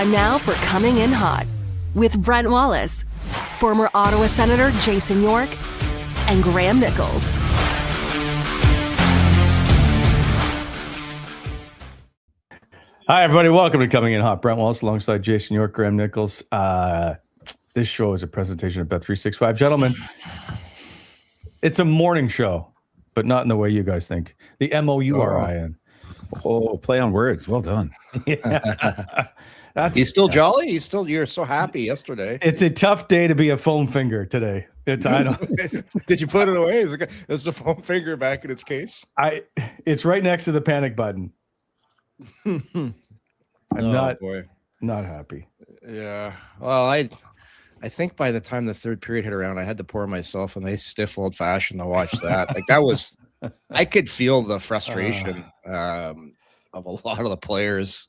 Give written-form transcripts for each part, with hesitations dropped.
time now for Coming In Hot with Brent Wallace, former Ottawa Senator Jason York, and Graham Nichols. Hi, everybody. Welcome to Coming In Hot. Brent Wallace alongside Jason York, Graham Nichols. This show is a presentation of Bet365. Gentlemen, it's a morning show, but not in the way you guys think. The M-O-U-R-I-N. Oh, play on words. Well done. Yeah. He's still jolly. You're so happy yesterday. It's a tough day to be a foam finger today. I don't. Did you put it away? Is the foam finger back in its case? It's right next to the panic button. I'm not happy. Yeah. Well, I think by the time the third period hit around, I had to pour myself a nice stiff old fashioned to watch that. Like that was, I could feel the frustration of a lot of the players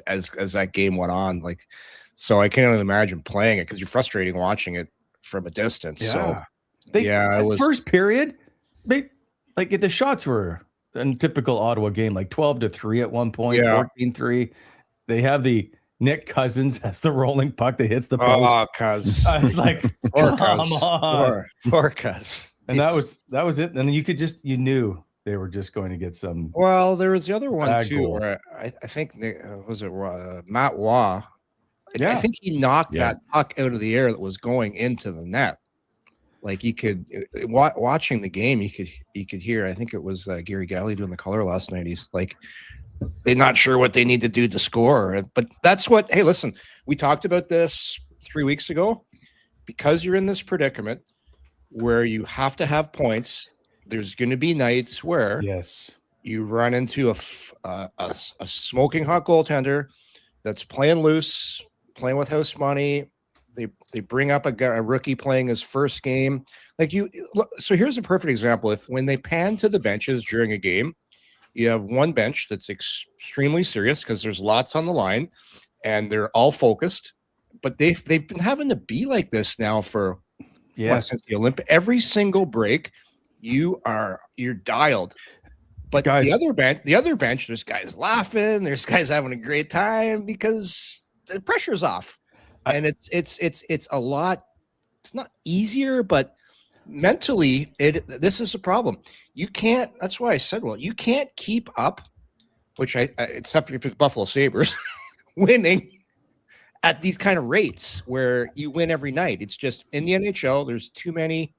as that game went on. Like, so I can't even imagine playing it because you're frustrating watching it from a distance. Yeah. So it was first period. The shots were a typical Ottawa game, like 12-3 at one point, 14-3. They have the Nick Cousins has the rolling puck that hits the post. Oh, cuz. I was like, come on. Poor cuz. And that was it. And you knew they were just going to get some. Well, there was the other one too, goal. where I think was it Matt Waugh? Yeah. I think he knocked that puck out of the air that was going into the net. Like you could watching the game, you could hear. I think it was Gary Galley doing the color last night. He's like, they're not sure what they need to do to score. But that's what. Hey, listen, we talked about this 3 weeks ago. Because you're in this predicament where you have to have points, there's going to be nights where you run into a smoking hot goaltender that's playing loose, playing with house money. They bring up a rookie playing his first game. So here's a perfect example. When they pan to the benches during a game, you have one bench that's extremely serious because there's lots on the line and they're all focused, but they've been having to be like this now for since the Olympic. Every single break, you're dialed. But guys, the other bench, there's guys laughing, there's guys having a great time because the pressure's off. And it's a lot. It's not easier, but mentally, this is a problem. You can't. That's why I said, you can't keep up, which except for the Buffalo Sabres, winning at these kind of rates where you win every night. It's just in the NHL. There's too many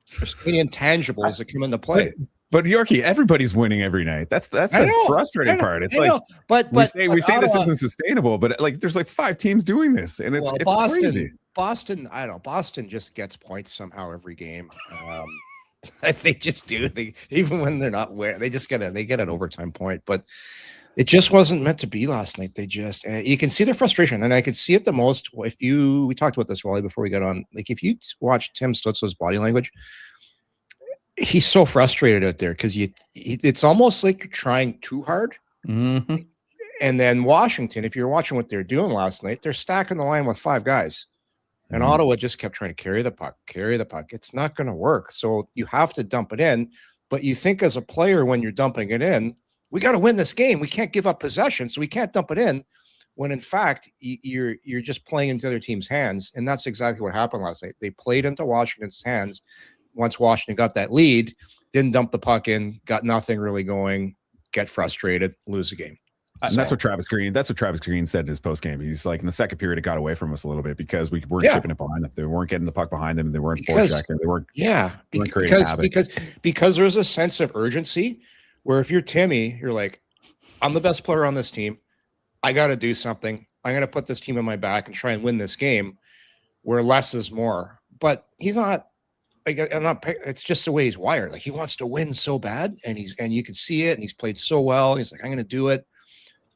intangibles that come into play. But Yorkie, everybody's winning every night. That's the frustrating part. It's but we say this isn't sustainable, but there's 5 teams doing this, and it's crazy. Boston, I don't know. Boston just gets points somehow every game. They just do. Even when they're not they get an overtime point. But it just wasn't meant to be last night. They just you can see their frustration, and I could see it the most we talked about this, Wally, before we got on. Like if you watch Tim Stutzle's body language. He's so frustrated out there because it's almost like you're trying too hard. Mm-hmm. And then Washington, if you're watching what they're doing last night, they're stacking the line with 5 guys. And Ottawa just kept trying to carry the puck. It's not going to work. So you have to dump it in. But you think as a player when you're dumping it in, we got to win this game. We can't give up possession, so we can't dump it in. When in fact, you're just playing into the other team's hands. And that's exactly what happened last night. They played into Washington's hands. Once Washington got that lead, didn't dump the puck in, got nothing really going, get frustrated, lose the game. And that's what Travis Green said in his post game. He's like, in the second period, it got away from us a little bit because we weren't chipping it behind them. They weren't getting the puck behind them, and they weren't forechecking. They weren't. Yeah, because there's a sense of urgency where if you're Timmy, you're like, I'm the best player on this team. I got to do something. I'm going to put this team on my back and try and win this game. Where less is more, but he's not. It's just the way he's wired. Like he wants to win so bad, and you can see it, and he's played so well. He's like, I'm going to do it.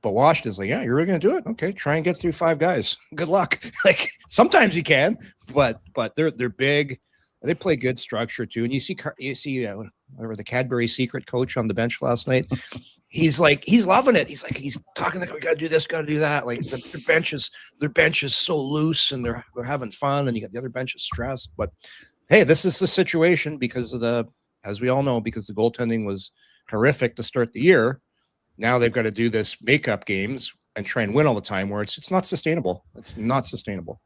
But Washington's like, yeah, you're really going to do it. Okay, try and get through 5 guys. Good luck. Like sometimes you can, but they're big. They play good structure too. And you see whatever the Cadbury secret coach on the bench last night. He's loving it. He's talking like we got to do this, got to do that. Like their bench is so loose, and they're having fun, and you got the other bench is stressed, but. Hey, this is the situation because as we all know, because the goaltending was horrific to start the year. Now they've got to do this makeup games and try and win all the time, where it's not sustainable. It's not sustainable.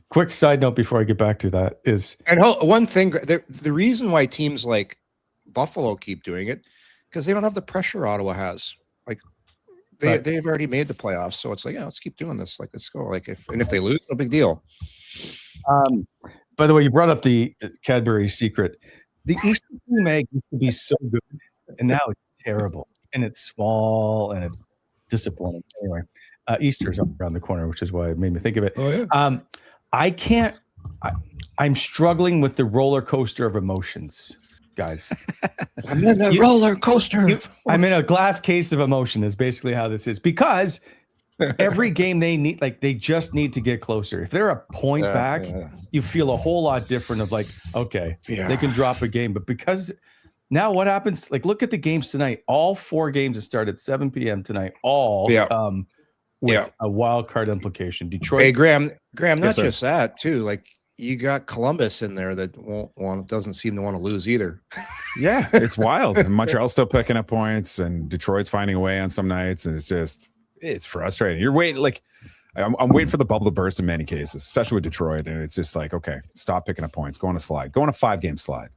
Quick side note before I get back to that is, and one thing, the reason why teams like Buffalo keep doing it, because they don't have the pressure Ottawa has. Like they've already made the playoffs, so it's like, yeah, let's keep doing this. Like, let's go. Like if they lose, no big deal. By the way, you brought up the Cadbury secret. The Eastern cream egg used to be so good, and now it's terrible, and it's small, and it's disappointing. Anyway, Easter's up around the corner, which is why it made me think of it. Oh, yeah. I'm struggling with the roller coaster of emotions, guys. I'm in a roller coaster. I'm in a glass case of emotion is basically how this is, because every game they just need to get closer. If they're a point back, you feel a whole lot different of like, okay, they can drop a game. But because now what happens, like look at the games tonight. All 4 games that start at 7 p.m. tonight, all with a wild card implication. Detroit. Hey, Graham, not just that too. Like you got Columbus in there that doesn't seem to want to lose either. Yeah, it's wild. And Montreal's still picking up points, and Detroit's finding a way on some nights, and it's frustrating. You're waiting, like I'm waiting for the bubble to burst in many cases, especially with Detroit, and it's just like, okay, stop picking up points, go on a slide, go on a 5-game slide.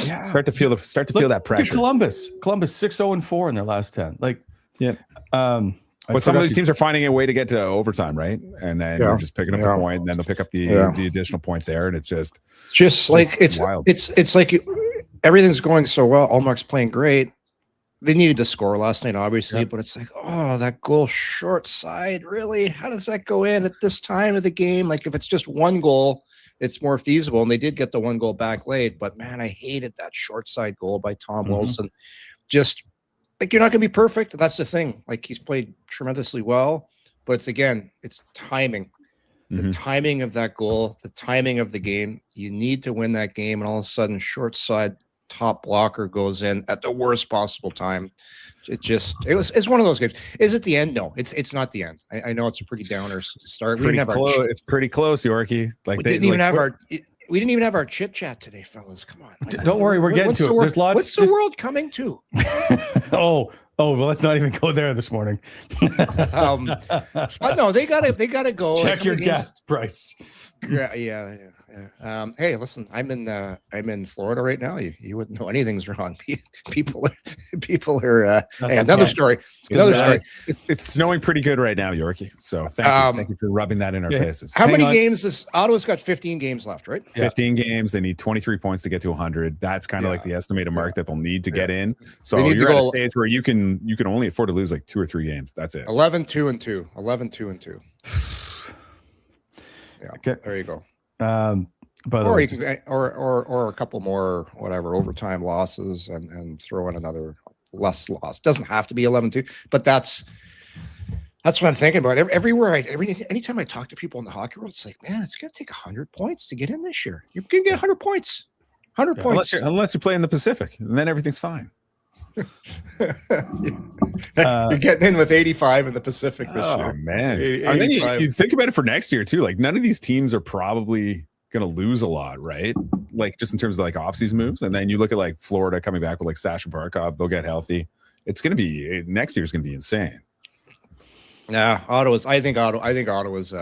Yeah, start to feel that pressure. Columbus 6-0-4 in their last 10. Like, yeah. But some of these teams are finding a way to get to overtime, right? And then they're just picking up the point, and then they'll pick up the additional point there, and it's just like it's wild. It's like everything's going so well. Allmark's playing great. They needed to score last night, obviously, but it's like, oh, that goal short side, really? How does that go in at this time of the game? Like, if it's just one goal, it's more feasible. And they did get the one goal back late, but man, I hated that short side goal by Tom Wilson. Just like, you're not going to be perfect. That's the thing. Like, he's played tremendously well, but it's timing. The timing of that goal, the timing of the game. You need to win that game, and all of a sudden, short side top blocker goes in at the worst possible time. It's one of those games. Is it the end? No, it's not the end. I know it's a pretty downer start. It's pretty close, Yorkie. Like we didn't even have our chit chat today, fellas. Come on. Don't worry, we're getting to it. There's lots. What's the world coming to? Oh, well, let's not even go there this morning. No, they gotta go. Check your gas price. Yeah. Hey, listen, I'm in Florida right now. You wouldn't know anything's wrong. People are. Another story. It's snowing pretty good right now, Yorkie. So thank you for rubbing that in our faces. How many games is Ottawa's got? 15 games left, right? 15 games. They need 23 points to get to 100. That's kind of like the estimated mark that they'll need to get in. So you're at a stage where you can only afford to lose like 2 or 3 games. That's it. 11-2-2. 11-2-2. Yeah. Okay. There you go. Or you can, or a couple more whatever overtime losses and throw in another less loss. Doesn't have to be 11-2, but that's what I'm thinking about. Anytime I talk to people in the hockey world, it's like, man, it's gonna take 100 points to get in this year. You're gonna get 100 points. 100 points. Unless you play in the Pacific, and then everything's fine. You're getting in with 85 in the Pacific this year. Oh man! And then you think about it for next year too. Like, none of these teams are probably going to lose a lot, right? Like, just in terms of like offseason moves. And then you look at like Florida coming back with like Sasha Barkov. They'll get healthy. It's going to be next year's going to be insane. Yeah, I think Ottawa's.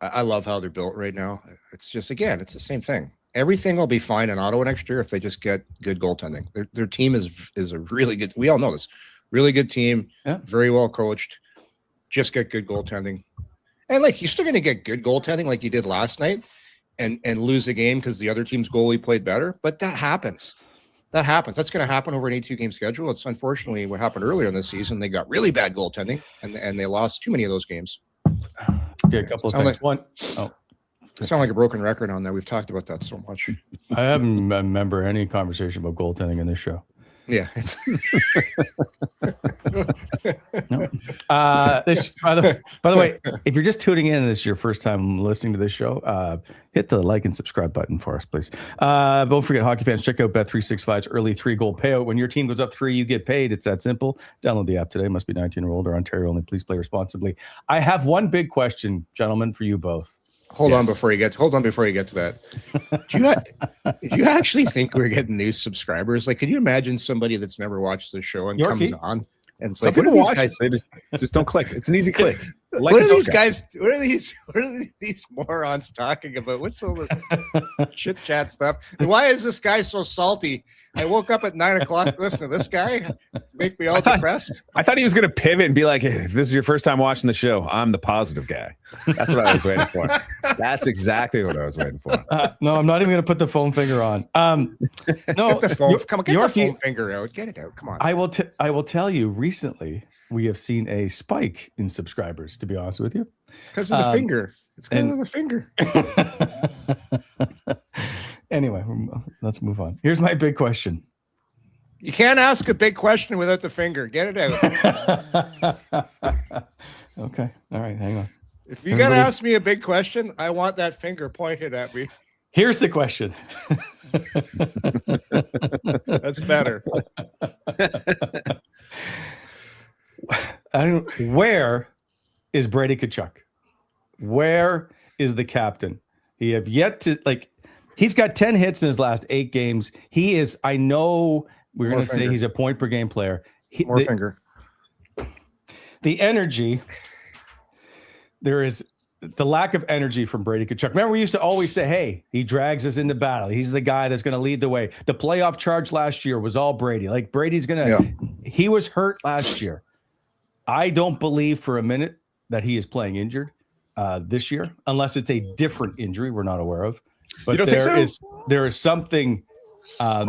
I love how they're built right now. It's just, again, it's the same thing. Everything will be fine in Ottawa next year if they just get good goaltending. Their team is a really good. We all know this. Really good team. Yeah. Very well coached. Just get good goaltending, and like, you're still going to get good goaltending like you did last night, and lose a game because the other team's goalie played better. But that happens. That's going to happen over an 82-game schedule. It's unfortunately what happened earlier in this season. They got really bad goaltending, and they lost too many of those games. Okay, a couple of things. I sound like a broken record on that. We've talked about that so much. I haven't remember any conversation about goaltending in this show. Yeah. It's no. By the way, if you're just tuning in and this is your first time listening to this show, hit the like and subscribe button for us, please. Don't forget, hockey fans, check out Bet365's early 3-goal payout. When your team goes up 3, you get paid. It's that simple. Download the app today. Must be 19 or older. Ontario only. Please play responsibly. I have one big question, gentlemen, for you both. Hold on before you get to that. Do you actually think we're getting new subscribers? Like, can you imagine somebody that's never watched the show and comes on? And it's Some like, what are people these watch guys? it, they just don't click. It's an easy click. Like What a are these soccer. guys? What are these morons talking about? What's all this chit chat stuff? And why is this guy so salty? I woke up at 9 o'clock. Listen to this guy make me all depressed. I thought he was going to pivot and be like, hey, if this is your first time watching the show, I'm the positive guy. That's what I was waiting for. That's exactly what I was waiting for. No, I'm not even going to put the foam finger on. No, Get the phone. Come on, get the Yorkie, phone finger out. Get it out. Come on. I will tell you. Recently, we have seen a spike in subscribers. To be honest with you, It's because of the finger. It's because of the finger. Anyway, let's move on. Here's my big question. You can't ask a big question without the finger. Get it out. Okay. All right. Hang on. If you got to ask me a big question, I want that finger pointed at me. Here's the question. That's better. Where is Brady Tkachuk? Where is the captain? He have yet to he's got 10 hits in his last 8 games. He is, I know we're going to say he's a point per game player. More finger. The energy, there is the lack of energy from Brady Tkachuk. Remember, we used to always say, hey, he drags us into battle. He's the guy that's going to lead the way. The playoff charge last year was all Brady. Like Brady's going to, he was hurt last year. I don't believe for a minute that he is playing injured this year, unless it's a different injury we're not aware of. But you don't think so? There is something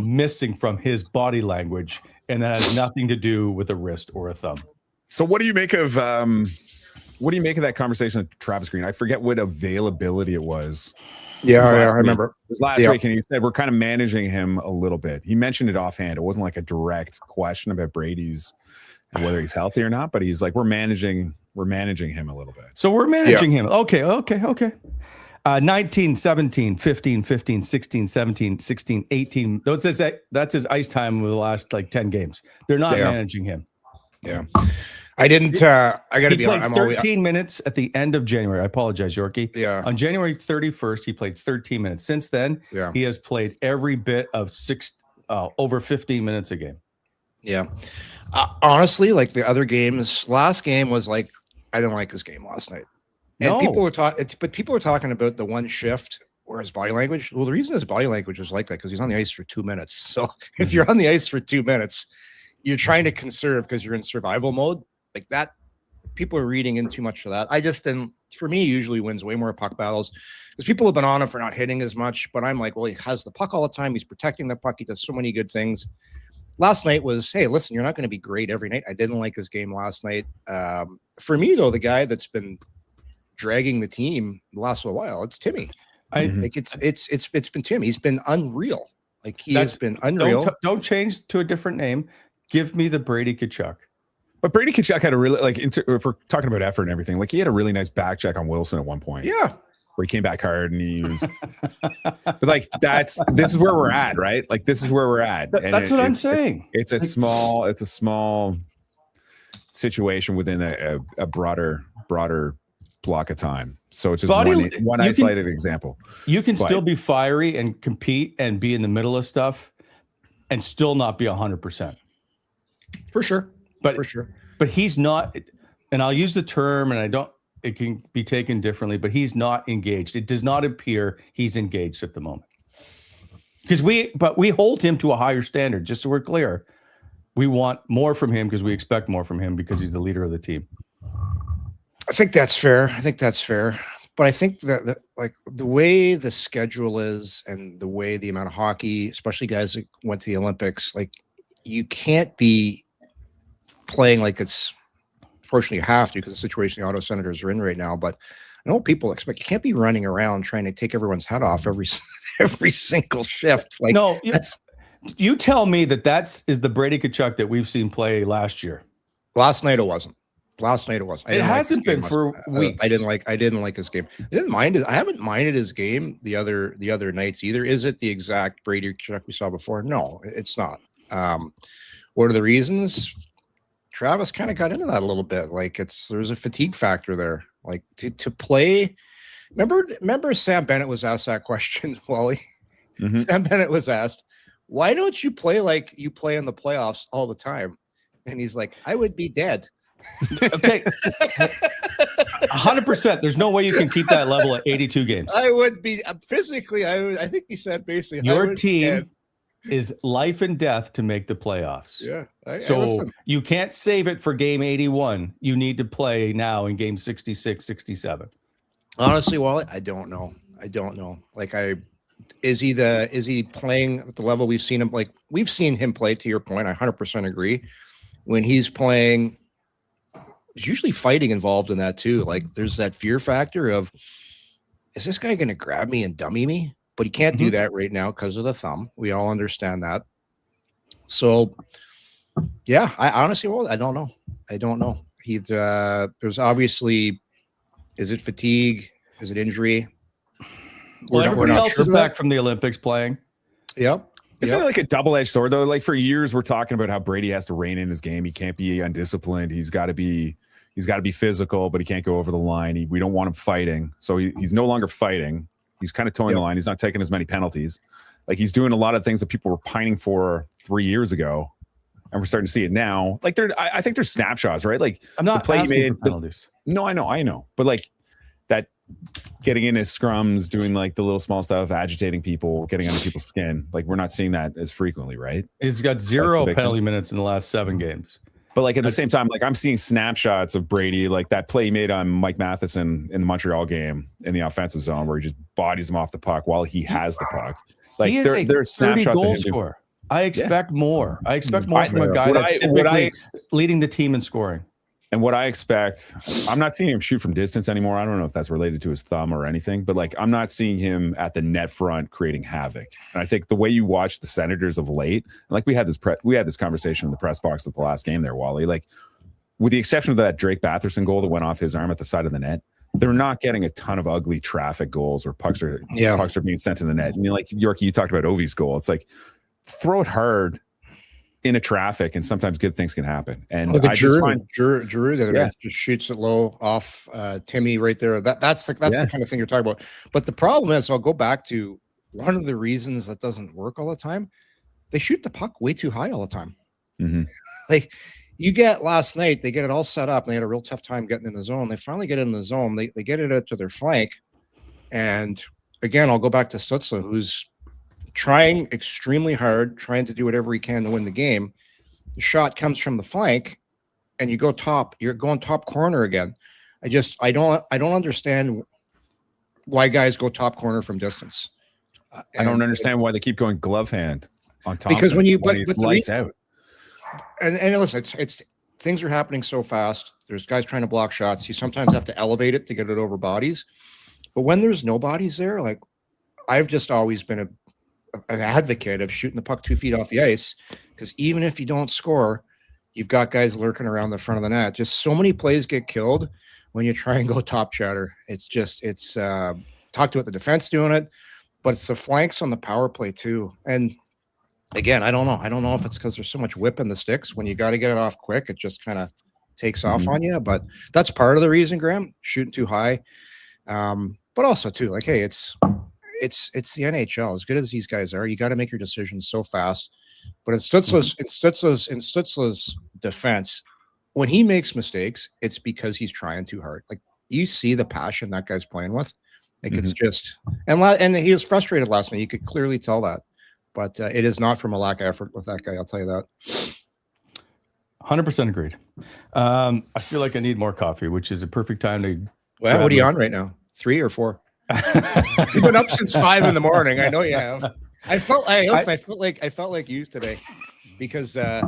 missing from his body language, and that has nothing to do with a wrist or a thumb. So what do you make of that conversation with Travis Green? I forget what availability it was. Yeah, I remember. It was last week, and he said we're kind of managing him a little bit. He mentioned it offhand. It wasn't like a direct question about Brady's and whether he's healthy or not, but he's like, we're managing him a little bit. So we're managing him. Okay. 19, 17, 15, 15, 16, 17, 16, 18. That's his ice time over the last 10 games. They're not managing him. Yeah. I didn't. I got to be honest. He played 13 minutes at the end of January. I apologize, Yorkie. Yeah. On January 31st, he played 13 minutes. Since then, he has played every bit of over 15 minutes a game. Yeah. Honestly, like the other games, last game was like, I didn't like this game last night. And people were talking about the one shift or his body language. Well, the reason his body language was like that because he's on the ice for 2 minutes. So if you're on the ice for 2 minutes, you're trying to conserve because you're in survival mode. Like that, people are reading in too much of that. I just didn't. For me, he usually wins way more puck battles because people have been on him for not hitting as much. But I'm like, well, he has the puck all the time. He's protecting the puck. He does so many good things. Last night was, hey, listen, you're not going to be great every night. I didn't like his game last night. For me, though, the guy that's been dragging the team the last little while, it's Timmy. It's been Tim. He's been unreal. Like has been unreal. Don't change to a different name. Give me the Brady Tkachuk. But Brady Tkachuk had a really if we're talking about effort and everything, he had a really nice back check on Wilson at one point. Yeah. Where he came back hard and he was but this is where we're at, right? This is where we're at. And that's what I'm saying. It's a small situation within a broader block of time. So it's just one isolated example. You can still be fiery and compete and be in the middle of stuff and still not be 100%. For sure. But he's not, and I'll use the term, and it can be taken differently, but he's not engaged. It does not appear he's engaged at the moment. Because we hold him to a higher standard, just so we're clear. We want more from him because we expect more from him because he's the leader of the team. I think that's fair. But I think that the way the schedule is and the way the amount of hockey, especially guys that went to the Olympics, you can't be playing like it's, fortunately you have to because the situation the Ottawa Senators are in right now. But I know what people expect. You can't be running around trying to take everyone's head off every single shift. You tell me that is the Brady Tkachuk that we've seen play last year. Last night it wasn't. It hasn't been for weeks. I didn't like his game. I haven't minded his game the other nights either. Is it the exact Brady Tkachuk we saw before? No, it's not. What are the reasons? Travis kind of got into that a little bit. There's a fatigue factor there. To play. Remember Sam Bennett was asked that question, Wally. Mm-hmm. Sam Bennett was asked, why don't you play like you play in the playoffs all the time? And he's like, I would be dead. Okay. 100%. There's no way you can keep that level at 82 games. I would be physically. I think he said basically your team is life and death to make the playoffs. Yeah. So you can't save it for game 81. You need to play now in game 66, 67. Honestly, Wally, I don't know. Like is he playing at the level we've seen him? Like we've seen him play, to your point. I 100% agree. When he's playing, there's usually fighting involved in that too. Like there's that fear factor of, is this guy going to grab me and dummy me? But he can't do that right now because of the thumb. We all understand that. So yeah, I honestly, I don't know. There's obviously, is it fatigue? Is it injury? Well, everybody else is back from the Olympics playing. Yep. Isn't it like a double-edged sword though? Like for years, we're talking about how Brady has to rein in his game. He can't be undisciplined. He's got to be physical, but he can't go over the line. We don't want him fighting. So he's no longer fighting. He's kind of towing the line. He's not taking as many penalties. Like he's doing a lot of things that people were pining for 3 years ago. And we're starting to see it now. Like I think there's snapshots, right? Like I'm not the play asking he made, for penalties. No, I know. But like that getting in his scrums, doing like the little small stuff, agitating people, getting under people's skin. Like we're not seeing that as frequently, right? He's got 0 penalty minutes in the last 7 games. But like at the same time, like I'm seeing snapshots of Brady, like that play he made on Mike Matheson in the Montreal game in the offensive zone where he just bodies him off the puck while he has the puck. Like he is there's snapshots goal of him scorer. I expect more. I expect more from a guy that's typically leading the team in scoring. And what I expect, I'm not seeing him shoot from distance anymore. I don't know if that's related to his thumb or anything, but like I'm not seeing him at the net front creating havoc. And I think the way you watch the Senators of late, like we had this conversation in the press box at the last game there, Wally. Like with the exception of that Drake Batherson goal that went off his arm at the side of the net, they're not getting a ton of ugly traffic goals where pucks are being sent in the net. And like Yorkie, you talked about Ovi's goal. It's like throw it hard in a traffic, and sometimes good things can happen. And look at Drew that just shoots it low off Timmy right there. That's the kind of thing you're talking about. But the problem is, I'll go back to one of the reasons that doesn't work all the time. They shoot the puck way too high all the time. Mm-hmm. Like you get last night, they get it all set up and they had a real tough time getting in the zone. They finally get in the zone. They get it out to their flank. And again, I'll go back to Stutzle, who's trying extremely hard, trying to do whatever he can to win the game. The shot comes from the flank and you go top, you're going top corner again. I don't understand why guys go top corner from distance. I don't understand why they keep going glove hand on top. Because when he's lights out. And listen, it's things are happening so fast. There's guys trying to block shots. You sometimes have to elevate it to get it over bodies. But when there's no bodies there, like I've just always been an advocate of shooting the puck 2 feet off the ice, because even if you don't score, you've got guys lurking around the front of the net. Just so many plays get killed when you try and go top chatter. It's talked about the defense doing it, but it's the flanks on the power play too. And again, I don't know if it's because there's so much whip in the sticks. When you got to get it off quick, it just kind of takes off on you. But that's part of the reason, Graham, shooting too high. But also too, like, hey, it's the NHL. As good as these guys are, you got to make your decisions so fast. But in Stutzle's defense, when he makes mistakes, it's because he's trying too hard. Like you see the passion that guy's playing with. Like it's just, and he was frustrated last night. You could clearly tell that. But it is not from a lack of effort with that guy. I'll tell you that. 100% agreed. I feel like I need more coffee, which is a perfect time to. Well, what are you on right now? 3 or 4? You've been up since 5 in the morning. I know you have. I felt like you today because I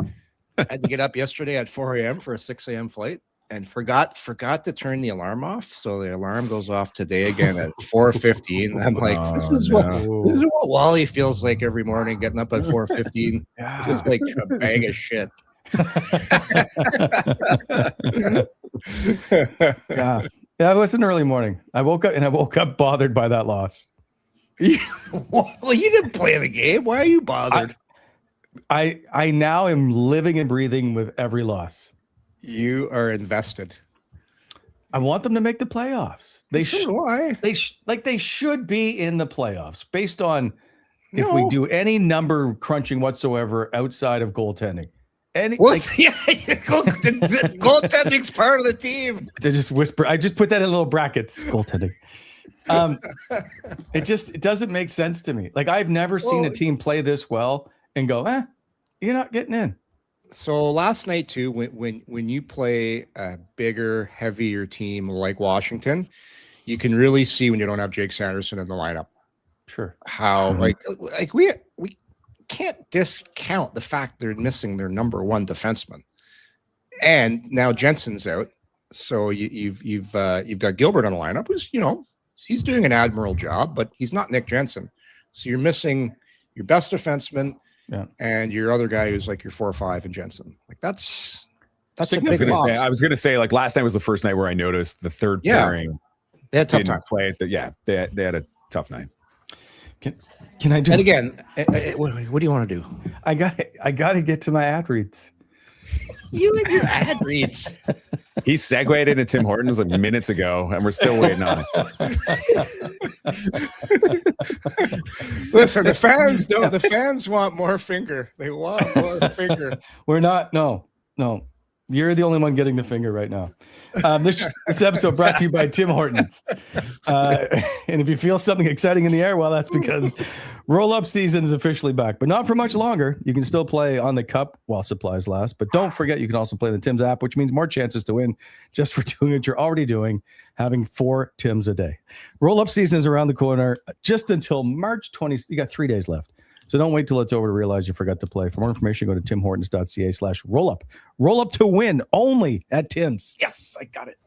had to get up yesterday at 4 a.m. for a 6 a.m. flight and forgot to turn the alarm off. So the alarm goes off today again at 4:15. I'm like, this is what Wally feels like every morning, getting up at 4:15, just like a bag of shit. Yeah, it was an early morning. I woke up bothered by that loss. Well, you didn't play the game. Why are you bothered? I now am living and breathing with every loss. You are invested. I want them to make the playoffs. They should be in the playoffs based on if we do any number crunching whatsoever outside of goaltending. Goaltending's part of the team. To just whisper, I just put that in little brackets. Goaltending. It doesn't make sense to me. Like, I've never seen a team play this well and go, you're not getting in. So last night too, when you play a bigger, heavier team like Washington, you can really see when you don't have Jake Sanderson in the lineup. Sure. How like we can't discount the fact they're missing their number one defenseman, and now Jensen's out. So you've got Gilbert on the lineup, who's he's doing an admirable job, but he's not Nick Jensen. So you're missing your best defenseman. Yeah. And your other guy who's like your 4 or 5 in Jensen. Like that's a big loss. I was going to say, like, last night was the first night where I noticed the third pairing. They had a tough time. Play it. They had a tough night. Can I do? And again, what do you want to do? I got to get to my ad reads. You and your ad reads. He segued into Tim Hortons like minutes ago, and we're still waiting on it. Listen, the fans want more finger. They want more finger. We're not. No. You're the only one getting the finger right now. This episode brought to you by Tim Hortons. And if you feel something exciting in the air, well, that's because roll-up season is officially back, but not for much longer. You can still play on the cup while supplies last, but don't forget you can also play the Tim's app, which means more chances to win just for doing what you're already doing, having 4 Tims a day. Roll-up season is around the corner just until March 20th. You got 3 days left. So don't wait till it's over to realize you forgot to play. For more information, go to timhortons.ca/rollup. Roll up to win only at Tim's. Yes, I got it.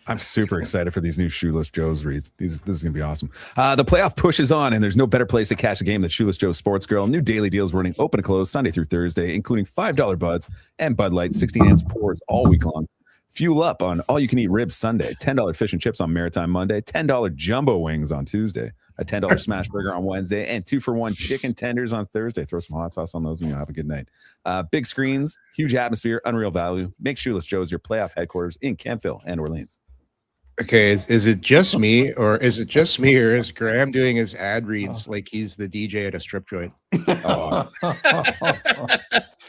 I'm super excited for these new Shoeless Joe's reads. This is going to be awesome. The playoff push is on, and there's no better place to catch a game than Shoeless Joe's Sports Grill. New daily deals running open to close Sunday through Thursday, including $5 buds and Bud Light, 16-ounce pours all week long. Fuel up on all-you-can-eat ribs Sunday, $10 fish and chips on Maritime Monday, $10 jumbo wings on Tuesday, a $10 smash burger on Wednesday, and 2-for-1 chicken tenders on Thursday. Throw some hot sauce on those and you'll have a good night. Big screens, huge atmosphere, unreal value. Make Shoeless Joe's your playoff headquarters in Kentville and Orleans. Okay, is it just me, or is Graham doing his ad reads like he's the DJ at a strip joint?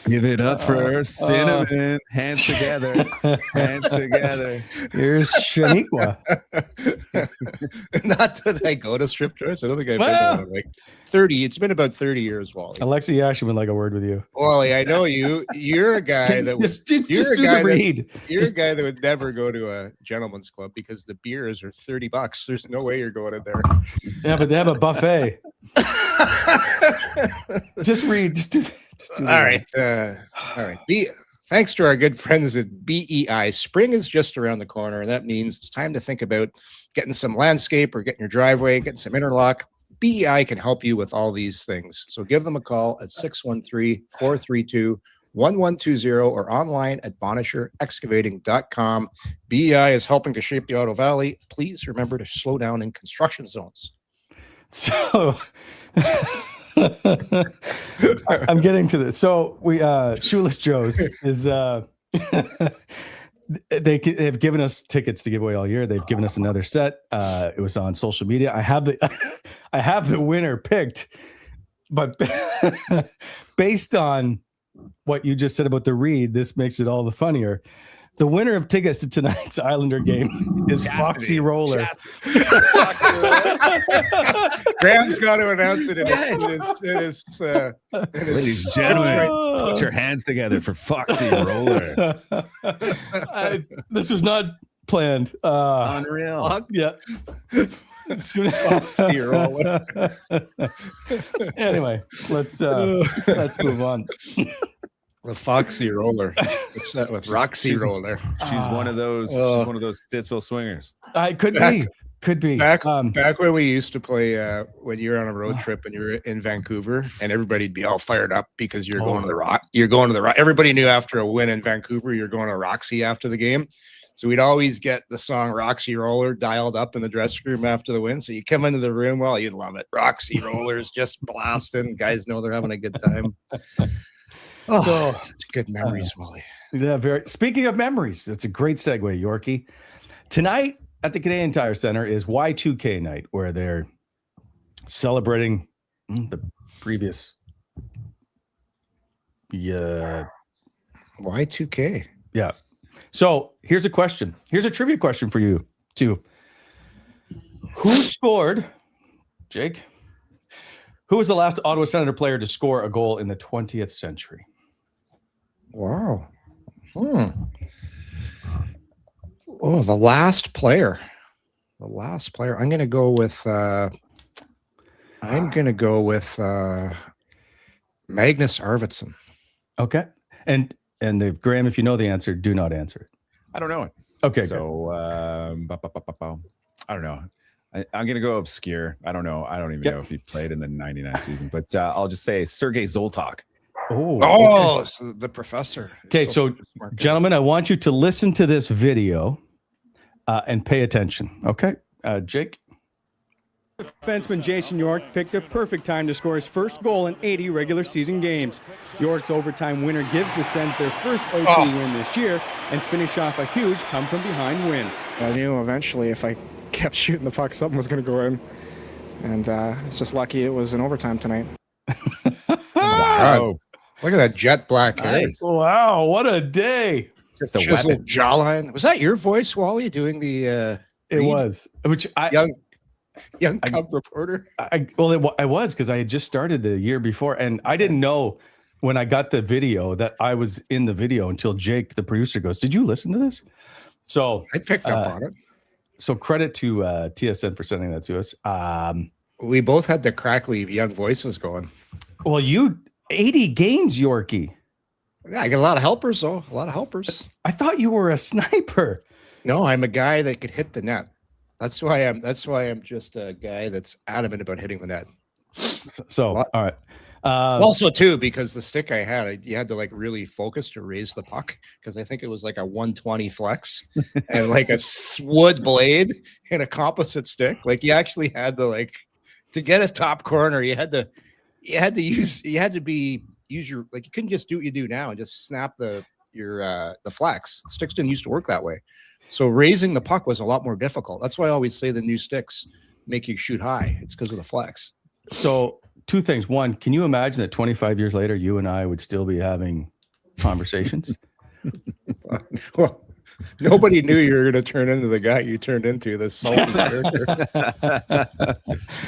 Give it up for Cinnamon. Hands together. Hands together. Here's Shaniqua. Not that I go to strip joints. I don't think I've been to like 30. It's been about 30 years, Wally. Alexa Yash would like a word with you. Wally, I know you. You're a guy that you're a guy that would never go to a gentleman's club because the beers are $30. There's no way you're going in there. Yeah, but they have a buffet. Just read. Just do all right. Thanks to our good friends at BEI. Spring is just around the corner, and that means it's time to think about getting some landscape or getting your driveway, getting some interlock. BEI can help you with all these things. So give them a call at 613-432-1120 or online at bonisherexcavating.com. BEI is helping to shape the Ottawa Valley. Please remember to slow down in construction zones. So I'm getting to this. So we Shoeless Joe's is they've given us tickets to give away all year. They've given us another set. It was on social media. I have the winner picked, but based on what you just said about the read, this makes it all the funnier. The winner of tickets to tonight's Islander game is Foxy Roller. Graham's got to announce it. Ladies and gentlemen, put your hands together for Foxy Roller. This was not planned. Unreal. Yeah. Foxy Roller. Anyway, let's move on. The Foxy Roller with Roxy Roller. She's one of those. She's one of those Stittsville swingers. I could be. Back when we used to play, when you were on a road trip and you were in Vancouver, and everybody'd be all fired up because you're going to the Rock. You're going to the Rock. Everybody knew after a win in Vancouver, you're going to Roxy after the game. So we'd always get the song Roxy Roller dialed up in the dressing room after the win. So you come into the room, well, you'd love it. Roxy Rollers just blasting. Guys know they're having a good time. So such good memories, Wally. Yeah, speaking of memories, that's a great segue, Yorkie. Tonight at the Canadian Tire Center is Y2K night, where they're celebrating the previous Y2K. Yeah. So here's a question. Here's a trivia question for you too. Who scored, Jake? Who was the last Ottawa Senator player to score a goal in the 20th century? Wow. Oh, the last player. I'm going to go with Magnus Arvidsson. Okay. And if, Graham, if you know the answer, do not answer it. I don't know it. Okay. So I don't know. I'm gonna go obscure. I don't know. I don't even know if he played in the '99 season, but I'll just say Sergei Zoltak. Okay. So the professor. Okay, so gentlemen, I want you to listen to this video and pay attention. Okay, Jake. Defenseman Jason York picked a perfect time to score his first goal in 80 regular season games. York's overtime winner gives the Sens their first OT win this year and finish off a huge come-from-behind win. I knew eventually if I kept shooting the puck, something was going to go in. And it's just lucky it was in overtime tonight. Wow. Look at that jet black hair. Nice. Wow, what a day. Just a Chiseled weapon. jawline. Was that your voice, Wally, doing the It was, which young cub reporter? I was because I had just started the year before, and I didn't know when I got the video that I was in the video until Jake, the producer, goes, "Did you listen to this?" So I picked up on it. So credit to TSN for sending that to us. We both had the crackly young voices going. Well, 80 games, Yorkie. Yeah, I got a lot of helpers, though. A lot of helpers. I thought you were a sniper. No, I'm a guy that could hit the net. That's why I'm just a guy that's adamant about hitting the net. So all right. Also, too, because the stick I had, you had to like really focus to raise the puck because I think it was like a 120 flex and like a wood blade and a composite stick. Like you actually had to to get a top corner, you had to use your, like, you couldn't just do what you do now and just snap the flex. Sticks didn't used to work that way. So raising the puck was a lot more difficult. That's why I always say the new sticks make you shoot high. It's because of the flex. So two things. One, can you imagine that 25 years later, you and I would still be having conversations? Well, nobody knew you were going to turn into the guy you turned into, this salty character.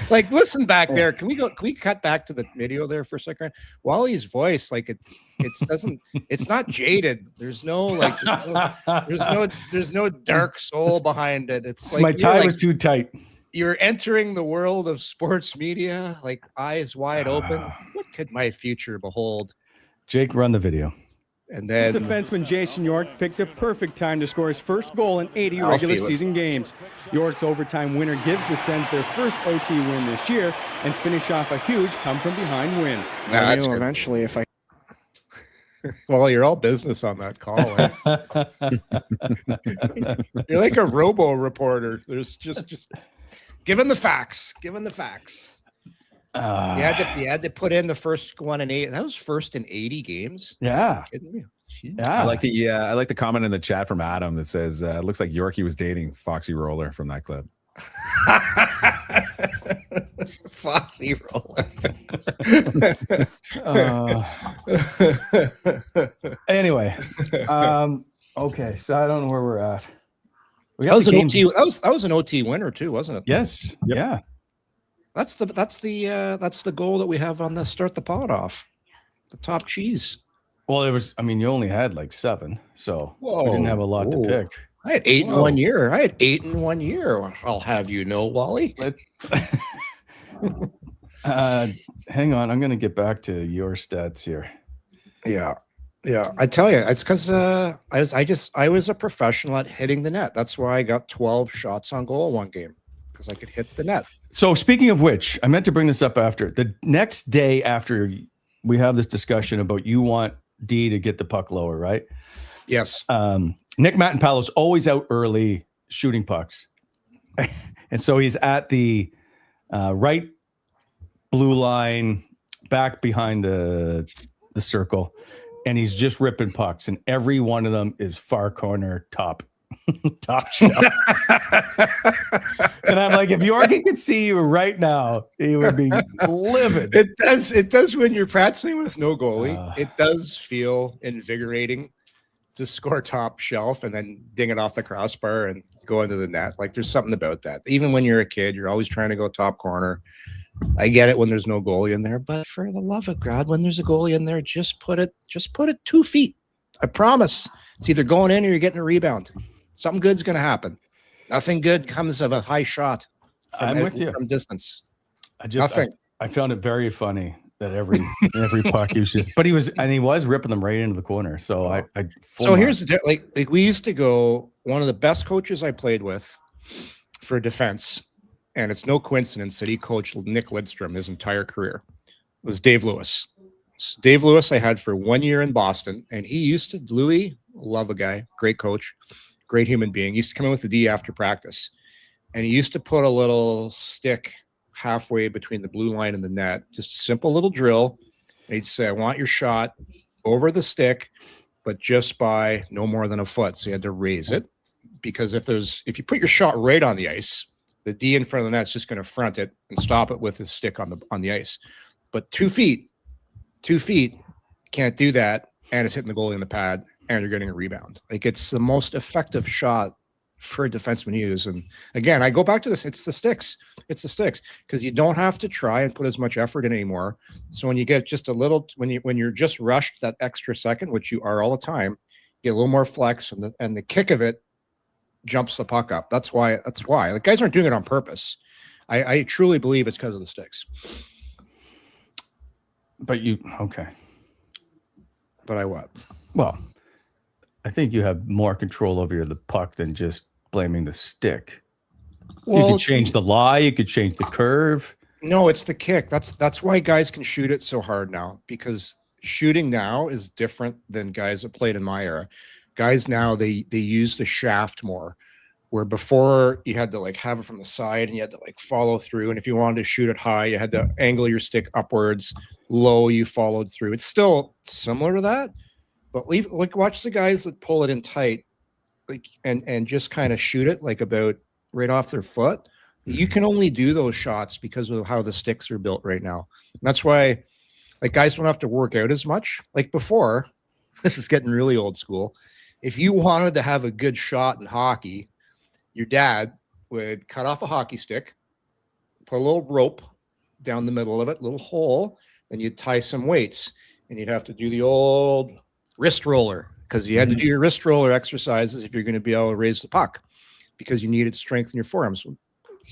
Like, listen back there. Can we cut back to the video there for a second? Wally's voice, like it's not jaded. There's no dark soul behind it. It's like my tie was too tight. You're entering the world of sports media, like eyes wide open. What could my future behold? Jake, run the video. And then Defenseman Jason York picked a perfect time to score his first goal in 80 regular season games. York's overtime winner gives the Sens their first OT win this year and finish off a huge come-from-behind win. I knew eventually if I... Well, you're all business on that call. You're like a robo reporter. There's just given the facts. You had to put in the first one in 8. That was first in 80 games. Yeah. Kidding me? Yeah. I like the comment in the chat from Adam that says it looks like Yorkie was dating Foxy Roller from that clip. Foxy Roller. Anyway. Okay. So I don't know where we're at. That was an OT. That was an OT winner too, wasn't it? Yes. Yep. Yeah. That's the goal that we have on the start the pod off. The top cheese. Well, it was, you only had like 7, so we didn't have a lot to pick. I had 8 in 1 year. I'll have you know, Wally. Hang on, I'm going to get back to your stats here. Yeah. I tell you, it's because I was a professional at hitting the net. That's why I got 12 shots on goal one game, because I could hit the net. So speaking of which, I meant to bring this up after the next day after we have this discussion about you want D to get the puck lower, right? Yes. Nick Mattenpallow's always out early shooting pucks. And so he's at the right blue line, back behind the circle, and he's just ripping pucks, and every one of them is far corner top shelf. And I'm like, if Yorkie could see you right now, he would be livid. It does when you're practicing with no goalie. It does feel invigorating to score top shelf and then ding it off the crossbar and go into the net. Like there's something about that. Even when you're a kid, you're always trying to go top corner. I get it when there's no goalie in there, but for the love of God, when there's a goalie in there, just put it 2 feet. I promise. It's either going in or you're getting a rebound. Something good's going to happen. Nothing good comes of a high shot I'm with you from distance. I found it very funny that every puck he was just, but he was ripping them right into the corner. So here's the like we used to go. One of the best coaches I played with for defense, and it's no coincidence that he coached Nick Lidstrom his entire career, was Dave Lewis. Dave Lewis I had for 1 year in Boston, and Louis, love a guy, great coach, great human being. He used to come in with the D after practice, and he used to put a little stick halfway between the blue line and the net, just a simple little drill. And he'd say, I want your shot over the stick, but just by no more than a foot. So you had to raise it, because if you put your shot right on the ice, the D in front of the net's just going to front it and stop it with his stick on the ice. But 2 feet, can't do that, and it's hitting the goalie in the pad, and you're getting a rebound. Like, it's the most effective shot for a defenseman to use. And again, I go back to this. It's the sticks, because you don't have to try and put as much effort in anymore. So when you get just a little, when you're just rushed that extra second, which you are all the time, you get a little more flex, and the kick of it jumps the puck up. That's why the guys aren't doing it on purpose. I truly believe it's because of the sticks. But okay. But I what? Well, I think you have more control over the puck than just blaming the stick. Well, you could change the lie. You could change the curve. No, it's the kick. That's why guys can shoot it so hard now, because shooting now is different than guys that played in my era. Guys now, they use the shaft more, where before you had to like have it from the side and you had to like follow through. And if you wanted to shoot it high, you had to angle your stick upwards. Low, you followed through. It's still similar to that, but watch the guys that pull it in tight, like and just kind of shoot it like about right off their foot. You can only do those shots because of how the sticks are built right now. And that's why like guys don't have to work out as much. Like before, this is getting really old school. If you wanted to have a good shot in hockey, your dad would cut off a hockey stick, put a little rope down the middle of it, little hole, then you'd tie some weights, and you'd have to do the old wrist roller, because you had to do your wrist roller exercises if you're going to be able to raise the puck, because you needed strength in your forearms.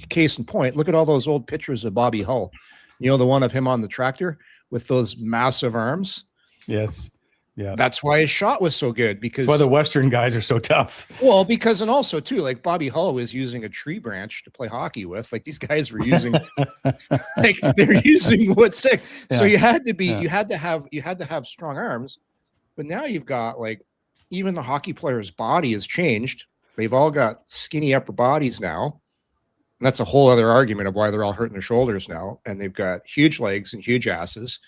Case in point, look at all those old pictures of Bobby Hull. You know, the one of him on the tractor with those massive arms? Yes. Yeah. That's why his shot was so good, because that's why the Western guys are so tough. Well, because, and also too, like Bobby Hull was using a tree branch to play hockey with. Like these guys were using, like they're using wood stick. Yeah. So you had to have strong arms. But now you've got like, even the hockey player's body has changed. They've all got skinny upper bodies now. And that's a whole other argument of why they're all hurting their shoulders now. And they've got huge legs and huge asses,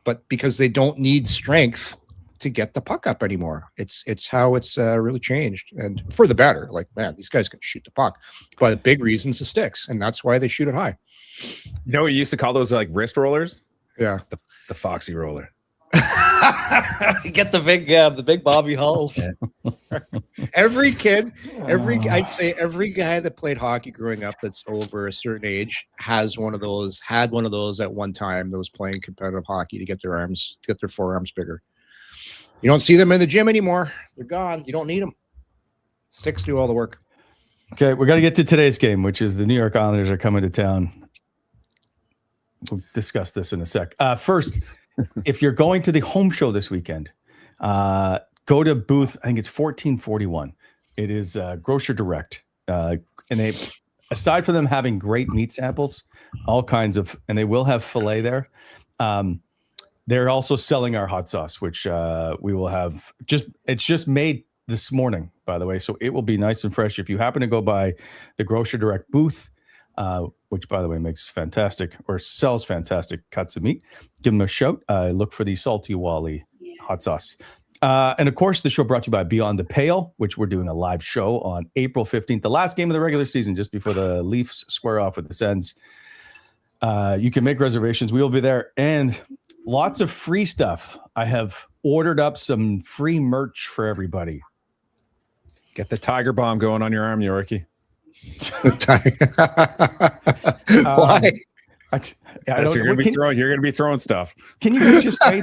but because they don't need strength to get the puck up anymore. It's how it's really changed, and for the better. Like, man, these guys can shoot the puck, but the big reason's the sticks, and that's why they shoot it high. You know, we used to call those like wrist rollers. Yeah, the Foxy roller. Get the big Bobby Hulls. Yeah. I'd say every guy that played hockey growing up that's over a certain age had one of those at one time that was playing competitive hockey to get their forearms bigger. You don't see them in the gym anymore. They're gone. You don't need them. Sticks do all the work. Okay, we're going to get to today's game, which is the New York Islanders are coming to town. We'll discuss this in a sec. First, if you're going to the home show this weekend, go to booth, I think it's 1441. It is Grocer Direct. And they, aside from them having great meat samples, all kinds of, and they will have filet there. They're also selling our hot sauce, which we will have it's just made this morning, by the way. So it will be nice and fresh. If you happen to go by the Grocer Direct booth, which by the way sells fantastic cuts of meat, give them a shout. Look for the Salty Wally hot sauce. And of course, the show brought to you by Beyond the Pale, which we're doing a live show on April 15th, the last game of the regular season, just before the Leafs square off with the Sens. You can make reservations. We will be there. And lots of free stuff. I have ordered up some free merch for everybody. Get the tiger bomb going on your arm, Yorkie. Why? You're going to be throwing stuff. Can you guys just wait?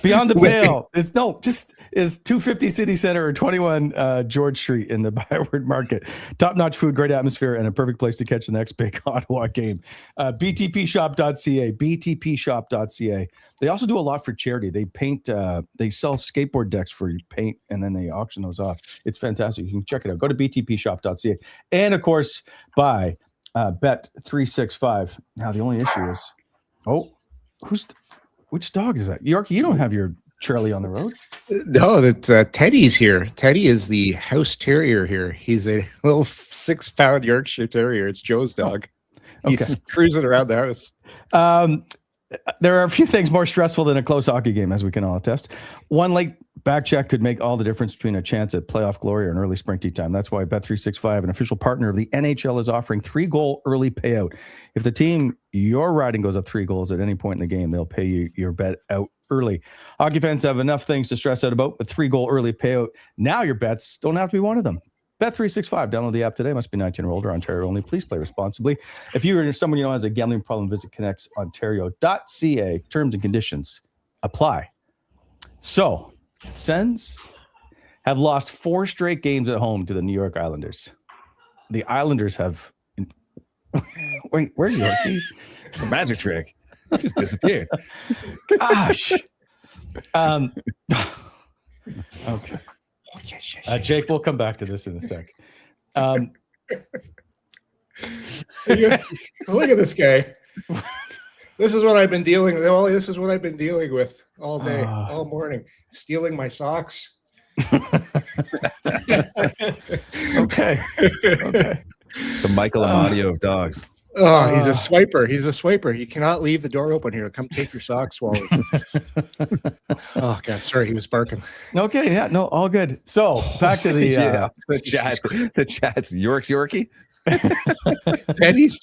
Beyond the Pale. It's 250 City Center or 21 George Street in the Byward Market. Top-notch food, great atmosphere, and a perfect place to catch the next big Ottawa game. btpshop.ca, btpshop.ca. They also do a lot for charity. They paint, they sell skateboard decks for paint, and then they auction those off. It's fantastic. You can check it out. Go to btpshop.ca. And, of course, buy Bet365. Now, the only issue is, which dog is that? Yorkie, you don't have your Charlie on the road? No, that Teddy's here. Teddy is the house terrier here. He's a little 6-pound Yorkshire Terrier. It's Joe's dog. Okay. He's cruising around the house. There are a few things more stressful than a close hockey game, as we can all attest. One late back check could make all the difference between a chance at playoff glory or an early spring tea time. That's why Bet365, an official partner of the NHL, is offering 3-goal early payout. If the team you're riding goes up 3 goals at any point in the game, they'll pay you your bet out early. Hockey fans have enough things to stress out about, but 3-goal early payout, now your bets don't have to be one of them. Bet365. Download the app today. Must be 19 or older. Ontario only. Please play responsibly. If you or someone you know has a gambling problem, visit connectsontario.ca. Terms and conditions apply. So, Sens have lost 4 straight games at home to the New York Islanders. The Islanders have... Wait, where's Yorkie? It's a magic trick. It just disappeared. Gosh. Okay. Jake, we'll come back to this in a sec. Look at this guy. This is what I've been dealing with. This is what I've been dealing with all day, all morning. Stealing my socks. Okay. The Michael Amadio of dogs. Oh, he's a swiper. He's a swiper. You cannot leave the door open here. Come take your socks, Wally. Oh, God. Sorry, he was barking. Okay. Yeah. No, all good. So back to the the chat's Yorkie. Teddy's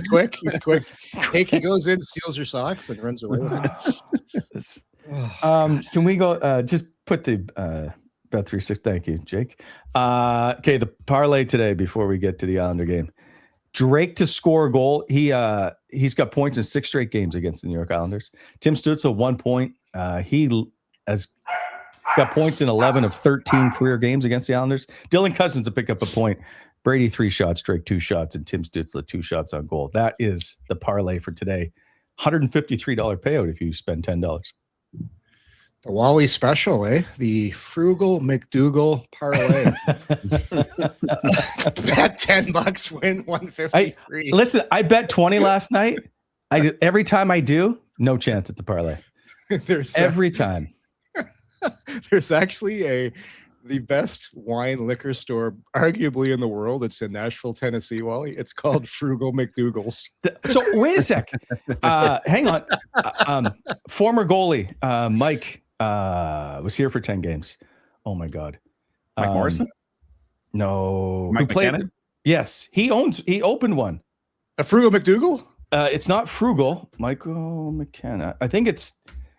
quick. He's quick. He goes in, steals your socks, and runs away with it. Can we go just put the Bet365? Thank you, Jake. Okay, the parlay today before we get to the Islander game. Drake to score a goal. He's got points in 6 straight games against the New York Islanders. Tim Stutzle 1 point. He has got points in 11 of 13 career games against the Islanders. Dylan Cousins to pick up a point. Brady 3 shots, Drake 2 shots, and Tim Stutzle 2 shots on goal. That is the parlay for today. $153 payout if you spend $10. The Wally special, eh? The frugal McDougal parlay. Bet $10, win $153. Listen, I bet 20 last night. Every time I do, no chance at the parlay. Every time. There's actually the best wine liquor store arguably in the world. It's in Nashville, Tennessee, Wally. It's called Frugal McDougal's. So wait a sec. Hang on. Former goalie Mike was here for 10 games. Oh my God. Mike Morrison? No. Mike Who played? McKinnon? Yes. He opened one. A Frugal McDougal? It's not Frugal. Michael McKenna. I think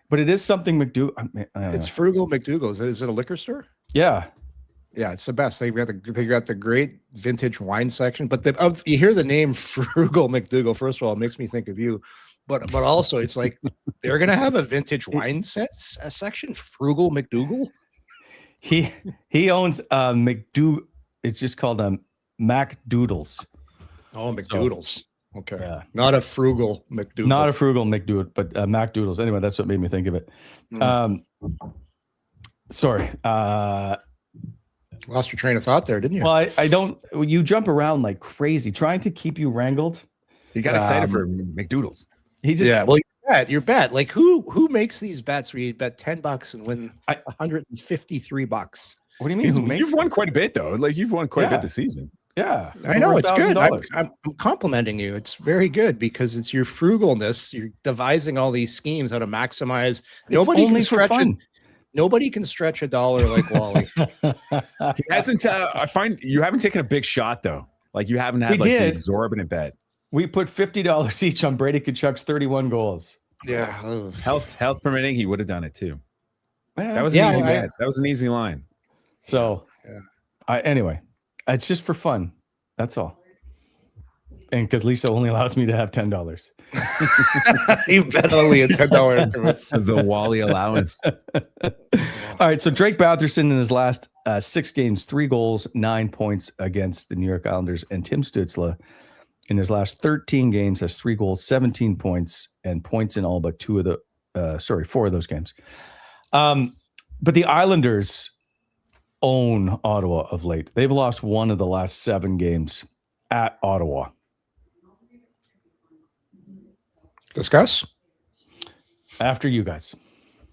but it is something McDougal. It's Frugal McDougal's. Is it a liquor store? Yeah. Yeah, it's the best. They got the great vintage wine section. But you hear the name Frugal McDougal. First of all, it makes me think of you. But also, it's like they're gonna have a vintage wine section. Frugal McDougal. He owns McDougal. It's just called Mac Doodles. Oh, McDoodles. Okay. Yeah. Not a Frugal McDougal. Not a Frugal McDougal, but Mac Doodles. Anyway, that's what made me think of it. Sorry. Lost your train of thought there, didn't you? Well, I don't. You jump around like crazy, trying to keep you wrangled. You got excited for McDoodles. He just Well, your bet. Like who makes these bets where you bet $10 and win $153? What do you mean? You've won quite a bit though. Like you've won quite a bit this season. Yeah, I know it's good. $1,000. I'm complimenting you. It's very good because it's your frugalness. You're devising all these schemes how to maximize. Nobody can stretch it. Nobody can stretch a dollar like Wally. He hasn't. I find you haven't taken a big shot though. Like you haven't had the exorbitant bet. We put $50 each on Brady Tkachuk's 31 goals. Yeah. Ugh. Health permitting, he would have done it too. Man, That was an easy bet. That was an easy line. So, Yeah. Anyway, it's just for fun. That's all. And because Lisa only allows me to have $10. You bet only a $10 increments. The Wally allowance. All right. So Drake Batherson in his last 6 games, 3 goals, 9 points against the New York Islanders. And Tim Stutzle in his last 13 games has 3 goals, 17 points, and points in all but 4 of those games. But the Islanders own Ottawa of late. They've lost 1 of the last 7 games at Ottawa. Discuss. After you guys.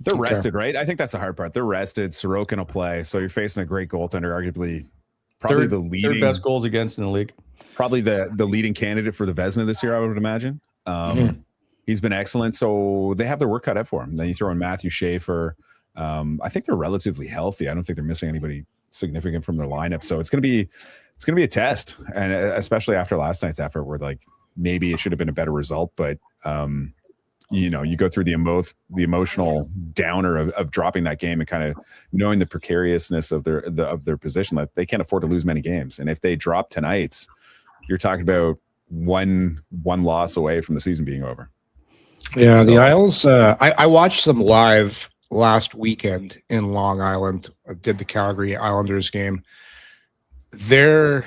They're rested, right? I think that's the hard part. They're rested. Sorokin will play. So you're facing a great goaltender, arguably probably the leading third best goals against in the league. Probably the leading candidate for the Vezina this year, I would imagine. He's been excellent. So they have their work cut out for him. Then you throw in Matthew Schaefer. I think they're relatively healthy. I don't think they're missing anybody significant from their lineup. So it's gonna be a test. And especially after last night's effort where like maybe it should have been a better result, but you go through the emotional downer of dropping that game and kind of knowing the precariousness of their position, that they can't afford to lose many games. And if they drop tonight's, you're talking about one loss away from the season being over. Yeah, so, the Isles. I watched them live last weekend in Long Island. I did the Calgary Islanders game. They're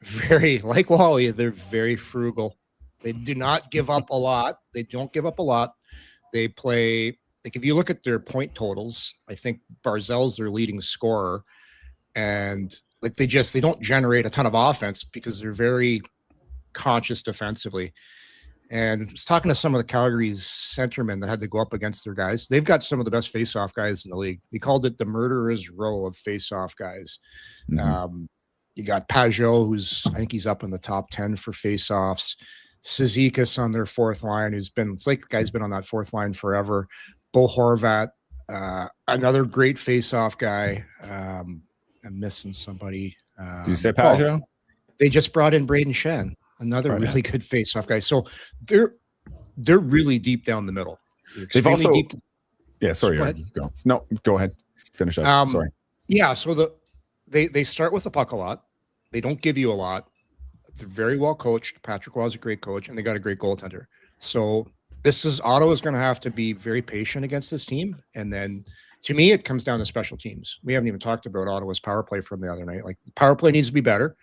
very, like Wally, they're very frugal. They do not give up a lot. They don't give up a lot. They play, like if you look at their point totals, I think Barzell's their leading scorer. And like they don't generate a ton of offense because they're very conscious defensively. And I was talking to some of the Calgary's centermen that had to go up against their guys. They've got some of the best face-off guys in the league. He called it the murderer's row of face-off guys. Mm-hmm. You got Pajot, I think he's up in the top 10 for face-offs. Cizikas on their fourth line, it's like the guy's been on that fourth line forever. Bo Horvat, another great face-off guy. I'm missing somebody. Did you say Pajot? They just brought in Braden Shen, another really good face-off guy. So they're really deep down the middle. They've also deep. Yeah, sorry. Go. No, go ahead. Finish up. Sorry. Yeah, so they start with the puck a lot. They don't give you a lot. They're very well coached. Patrick Roy is a great coach, and they got a great goaltender. So Ottawa's going to have to be very patient against this team. And then, to me, it comes down to special teams. We haven't even talked about Ottawa's power play from the other night. Like, the power play needs to be better.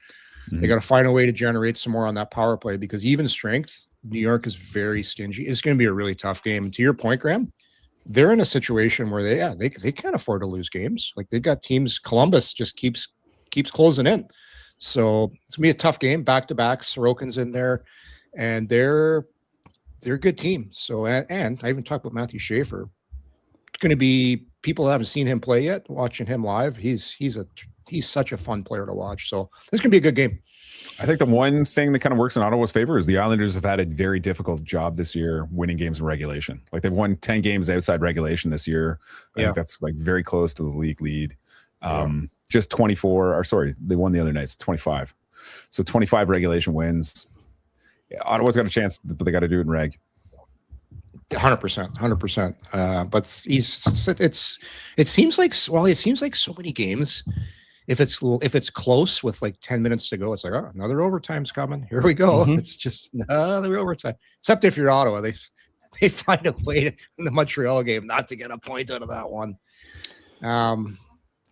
Mm-hmm. They got to find a way to generate some more on that power play because even strength, New York is very stingy. It's going to be a really tough game. And to your point, Graham, they're in a situation where they can't afford to lose games. Like, they've got teams. Columbus just keeps closing in. So it's gonna be a tough game, back to back. Sorokin's in there, and they're a good team. So and I even talked about Matthew Schaefer. It's going to be people who haven't seen him play yet. Watching him live, he's such a fun player to watch. So this can be a good game. I think the one thing that kind of works in Ottawa's favor is the Islanders have had a very difficult job this year winning games in regulation. Like they've won 10 games outside regulation this year. I think that's like very close to the league lead. Just 24, or sorry, they won the other nights, 25. So 25 regulation wins. Yeah, Ottawa's got a chance, but they got to do it in reg. 100%. But it seems like so many games. If it's close with like 10 minutes to go, it's like, oh, another overtime's coming. Here we go. Mm-hmm. It's just another overtime. Except if you're Ottawa, they find a way in the Montreal game not to get a point out of that one.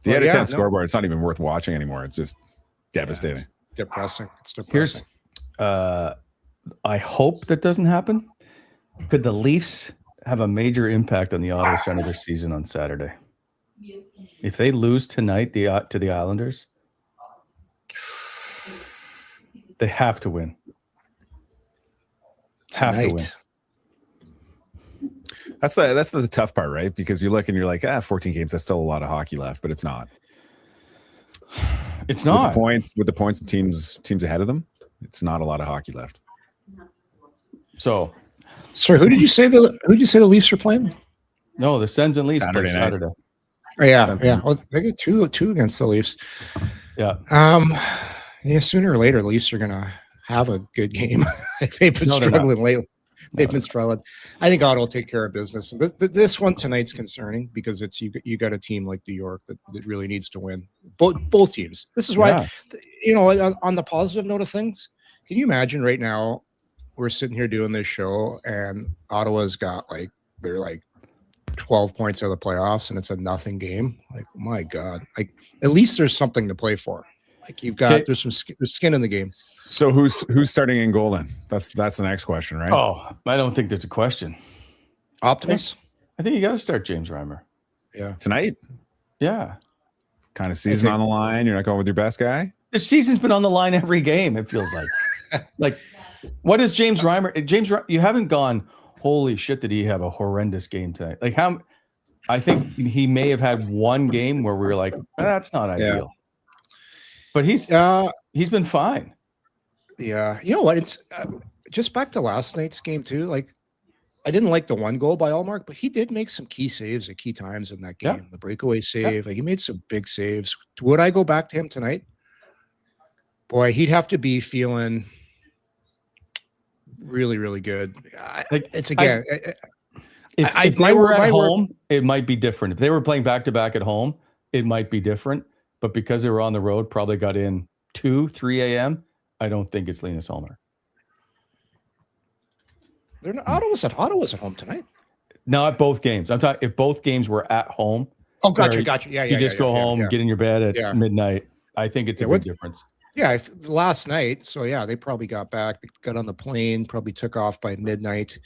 The out of 10 scoreboard, it's not even worth watching anymore. It's just devastating. It's depressing. It's depressing. I hope that doesn't happen. Could the Leafs have a major impact on the Ottawa Senators season on Saturday? If they lose tonight to the Islanders, they have to win. Have to win. That's the tough part, right? Because you look and you're like, 14 games, that's still a lot of hockey left, but it's not. It's not. With the points and teams ahead of them, it's not a lot of hockey left. So, sorry, who did you say the Leafs are playing? No, the Sens and Leafs play Saturday. Oh, yeah. Well, they get two against the Leafs. Yeah. Sooner or later, the Leafs are gonna have a good game. They've been struggling lately. They've been struggling. I think Ottawa will take care of business. And this one tonight's concerning because it's you got a team like New York that really needs to win. Both teams. This is why, on the positive note of things, can you imagine right now we're sitting here doing this show and Ottawa's got they're 12 points out of the playoffs and it's a nothing game. Like, my God, at least there's something to play for. There's some skin in the game. So who's starting in goal then? That's the next question, right? Oh, I don't think there's a question. Optimus? I think you got to start James Reimer. Yeah. Tonight? Yeah. Kind of season on the line. You're not going with your best guy? The season's been on the line every game, it feels like. What is James Reimer? You haven't gone, holy shit, did he have a horrendous game tonight? I think he may have had one game where we were like, that's not ideal. But he's been fine. Yeah. You know what? It's just back to last night's game too. I didn't like the one goal by Allmark, but he did make some key saves at key times in that game. Yeah. The breakaway save, he made some big saves. Would I go back to him tonight? Boy, he'd have to be feeling really, really good. If they were at home, it might be different. If they were playing back-to-back at home, it might be different. But because they were on the road, probably got in 2, 3 a.m., I don't think it's Linus Ullmark. They're not, Ottawa's at home tonight. No, at both games. I'm talking if both games were at home. Oh, gotcha. Yeah, you just go home, get in your bed at midnight. I think it's a big difference. Yeah, last night. So they probably got back. They got on the plane. Probably took off by midnight.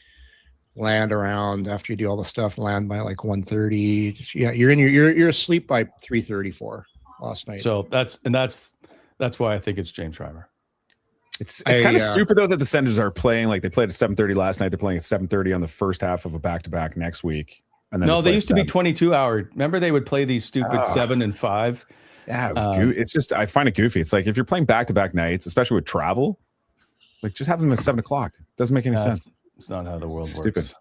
Land around after you do all the stuff. Land by 1:30. Yeah, you're asleep by 3:34 last night. So that's why I think it's James Reimer. It's kind of stupid though that the Senators are playing they played at 7:30 last night. They're playing at 7:30 on the first half of a back-to-back next week. And then they used to be 22-hour. Remember they would play these stupid 7 and 5. Yeah, it was it's just I find it goofy. It's if you're playing back-to-back nights, especially with travel, just have them at 7 o'clock. Doesn't make any sense. It's not how the world works. Stupid.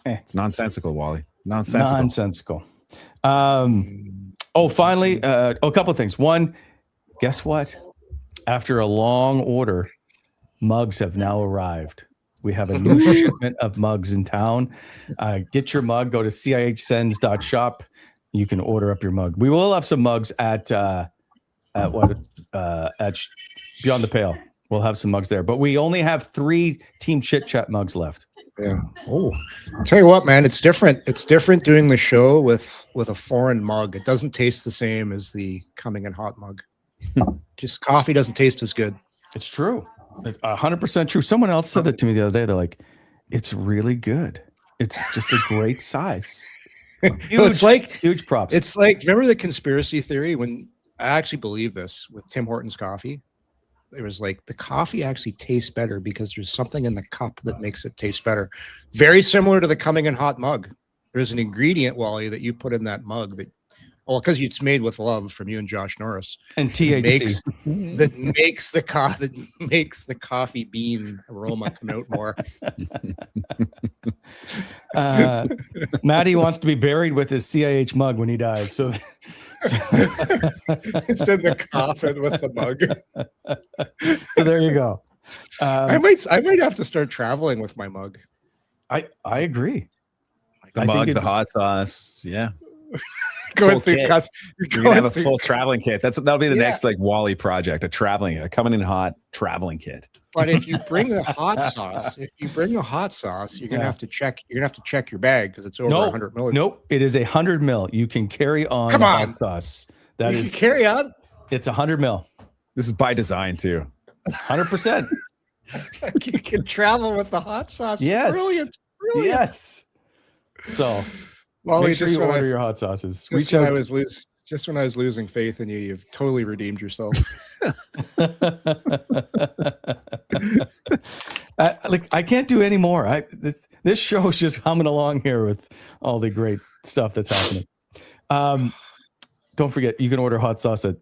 It's nonsensical, Wally. Nonsensical. Finally, a couple of things. One, guess what? After a long order, mugs have now arrived. We have a new shipment of mugs in town. Get your mug. Go to cihsens.shop. You can order up your mug. We will have some mugs at Beyond the Pale. We'll have some mugs there, but we only have 3 Team Chit Chat mugs left. Yeah. Oh, I'll tell you what, man, it's different. It's different doing the show with a foreign mug. It doesn't taste the same as the coming in hot mug. Just coffee doesn't taste as good. It's true. It's 100% true. Someone else said that to me the other day. They're like, it's really good. It's just a great size. Huge props. It's remember the conspiracy theory when I actually believe this with Tim Hortons coffee? It was the coffee actually tastes better because there's something in the cup that makes it taste better. Very similar to the coming in hot mug. There's an ingredient, Wally, that you put in that mug because it's made with love from you and Josh Norris and THC that makes the coffee bean aroma come out more. Matty wants to be buried with his CIH mug when he dies. So it's in the coffin with the mug. So there you go. I might have to start traveling with my mug. I agree. The mug, the hot sauce, yeah. Going through cuts. You're gonna have a full traveling kit. That'll be the next Wally project, a coming in hot traveling kit. But if you bring the hot sauce, you're gonna have to check. You're gonna have to check your bag because it's over 100 milliliters. Nope, it is 100 mil. You can carry on. Come on, hot sauce. You can carry on. It's 100 mil. This is by design too. 100%. You can travel with the hot sauce. Yes. Brilliant. Yes. So, Wally, make sure you order your hot sauces. Just when I was losing faith in you, you've totally redeemed yourself. I can't do any more. This show is just humming along here with all the great stuff that's happening. Don't forget, you can order hot sauce at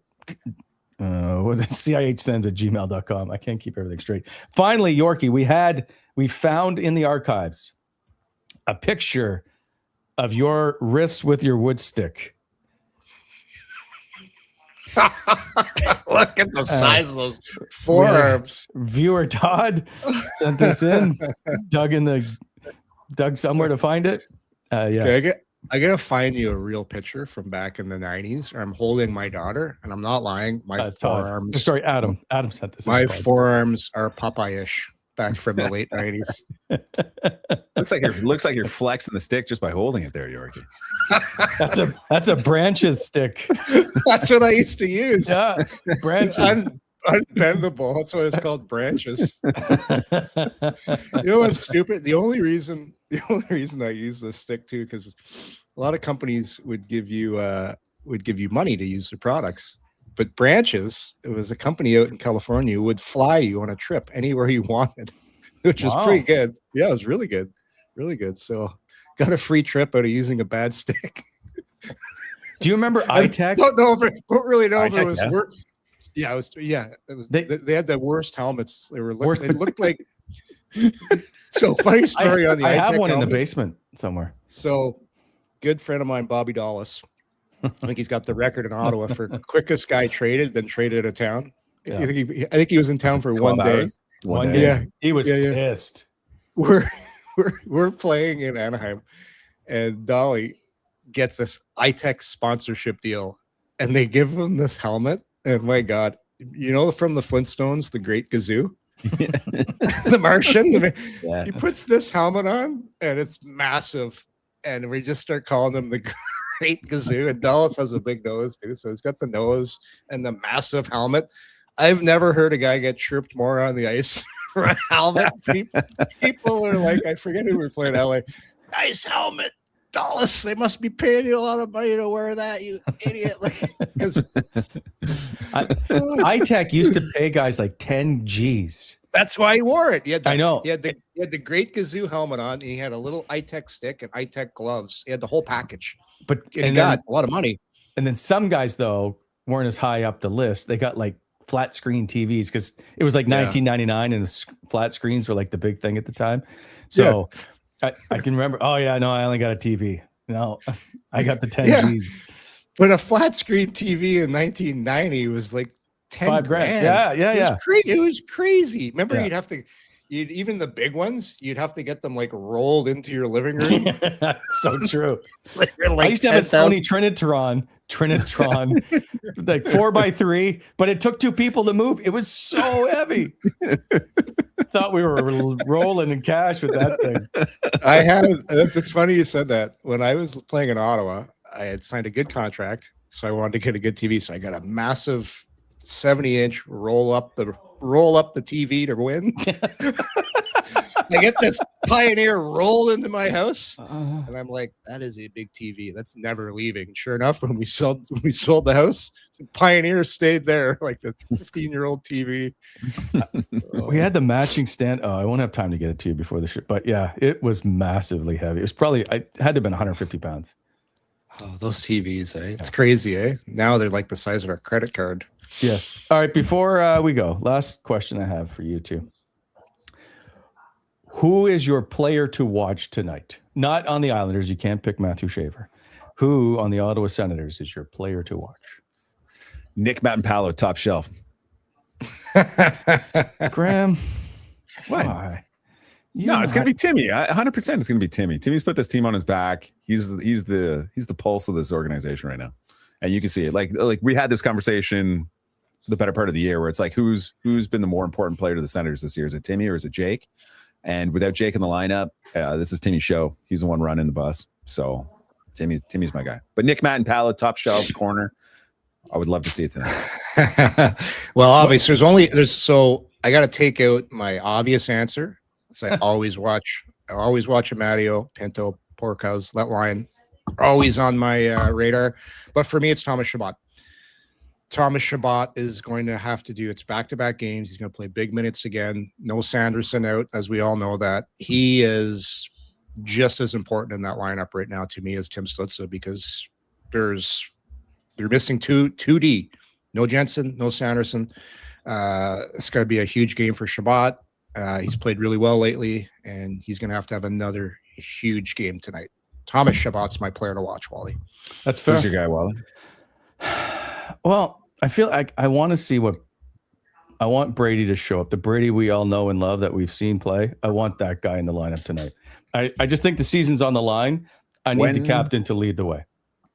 cihsens@gmail.com. I can't keep everything straight. Finally, Yorkie, we found in the archives a picture of your wrists with your wood stick. Look at the size of those forearms. Viewer Todd sent this in. Dug somewhere to find it. Yeah. Okay, I gotta find you a real picture from back in the 90s. I'm holding my daughter, and I'm not lying. My forearms. Sorry, Adam. Adam sent this. My forearms are Popeye-ish back from the late 90s. looks like you're flexing the stick just by holding it there, Yorkie. That's a branches stick. That's what I used to use. Yeah, branches. Unbendable. That's why it's called branches. You know what's stupid? The only reason I use this stick too, because a lot of companies would give you money to use their products. But Branches, it was a company out in California, would fly you on a trip anywhere you wanted, which was pretty good. Yeah, it was really good. Really good. So got a free trip out of using a bad stick. Do you remember iTech? Don't really know if it was work. Yeah, it was. Yeah, it was. They had the worst helmets. They looked like. So funny story on the. I have iTech one in the helmet. basement somewhere. So, good friend of mine, Bobby Dallas. I think he's got the record in Ottawa for quickest guy traded, then traded out of town. Yeah. I think he was in town for 1 day. One day. Yeah, He was pissed. We're playing in Anaheim, and Dolly gets this iTech sponsorship deal, and they give him this helmet. And my God, you know, from the Flintstones, the Great Gazoo, the Martian, he puts this helmet on, and it's massive. And we just start calling him the Great Gazoo. And Dallas has a big nose too, so he's got the nose and the massive helmet. I've never heard a guy get chirped more on the ice for a helmet. People are like, I forget who we were playing LA. Nice helmet, Dallas. They must be paying you a lot of money to wear that, you idiot. Like, iTech used to pay guys like 10 G's. That's why he wore it. I know. He had the Great Gazoo helmet on. And he had a little iTech stick and iTech gloves. He had the whole package. But he got a lot of money. And then some guys though weren't as high up the list. They got like flat screen TVs because it was like 1999 and the flat screens were like the big thing at the time. So I can remember. Oh yeah, no, I only got a TV. No, I got the 10 G's. But a flat screen TV in 1990 was like 10 grand. Yeah. It was crazy. Remember, even the big ones, you'd have to get them like rolled into your living room. That's so true. Like I used to have a Sony Trinitron, like 4x3, but it took 2 people to move. It was so heavy. Thought we were rolling in cash with that thing. It's funny you said that. When I was playing in Ottawa, I had signed a good contract, so I wanted to get a good TV. So I got a massive 70-inch roll up the TV to win. I get this Pioneer rolled into my house, and I'm like, that is a big TV. That's never leaving. Sure enough, when we sold the house, Pioneer stayed there, like the 15-year-old TV. We had the matching stand. Oh, I won't have time to get it to you before the show, but yeah, it was massively heavy. It was probably, I had to have been 150 pounds. Oh, those TVs, It's crazy, Now they're like the size of a credit card. Yes. All right. Before we go, last question I have for you two. Who is your player to watch tonight? Not on the Islanders. You can't pick Matthew Shaver. Who on the Ottawa Senators is your player to watch? Nick Matenpalo, top shelf. Graham. What? Why? No, it's going to be Timmy. 100% it's going to be Timmy. Timmy's put this team on his back. He's the pulse of this organization right now. And you can see it. Like we had this conversation the better part of the year where it's like, who's been the more important player to the Senators this year? Is it Timmy or is it Jake? And without Jake in the lineup, this is Timmy's show. He's the one running the bus. So Timmy's my guy. But Nick Matenpalo, top shelf corner. I would love to see it tonight. Well, obviously so I got to take out my obvious answer. So I always watch a Mario, Pinto, Porkhouse, that line, always on my radar. But for me, it's Thomas Chabot. Thomas Chabot is going to have to do its back-to-back games. He's going to play big minutes again. No Sanderson out, as we all know that. He is just as important in that lineup right now to me as Tim Stutzle because they're missing 2D. No Jensen, no Sanderson. It's going to be a huge game for Chabot. He's played really well lately, and he's going to have another huge game tonight. Thomas Chabot's my player to watch, Wally. That's fair. Who's your guy, Wally? Well, I feel like I want to see I want Brady to show up. The Brady we all know and love that we've seen play. I want that guy in the lineup tonight. I just think the season's on the line. I need the captain to lead the way.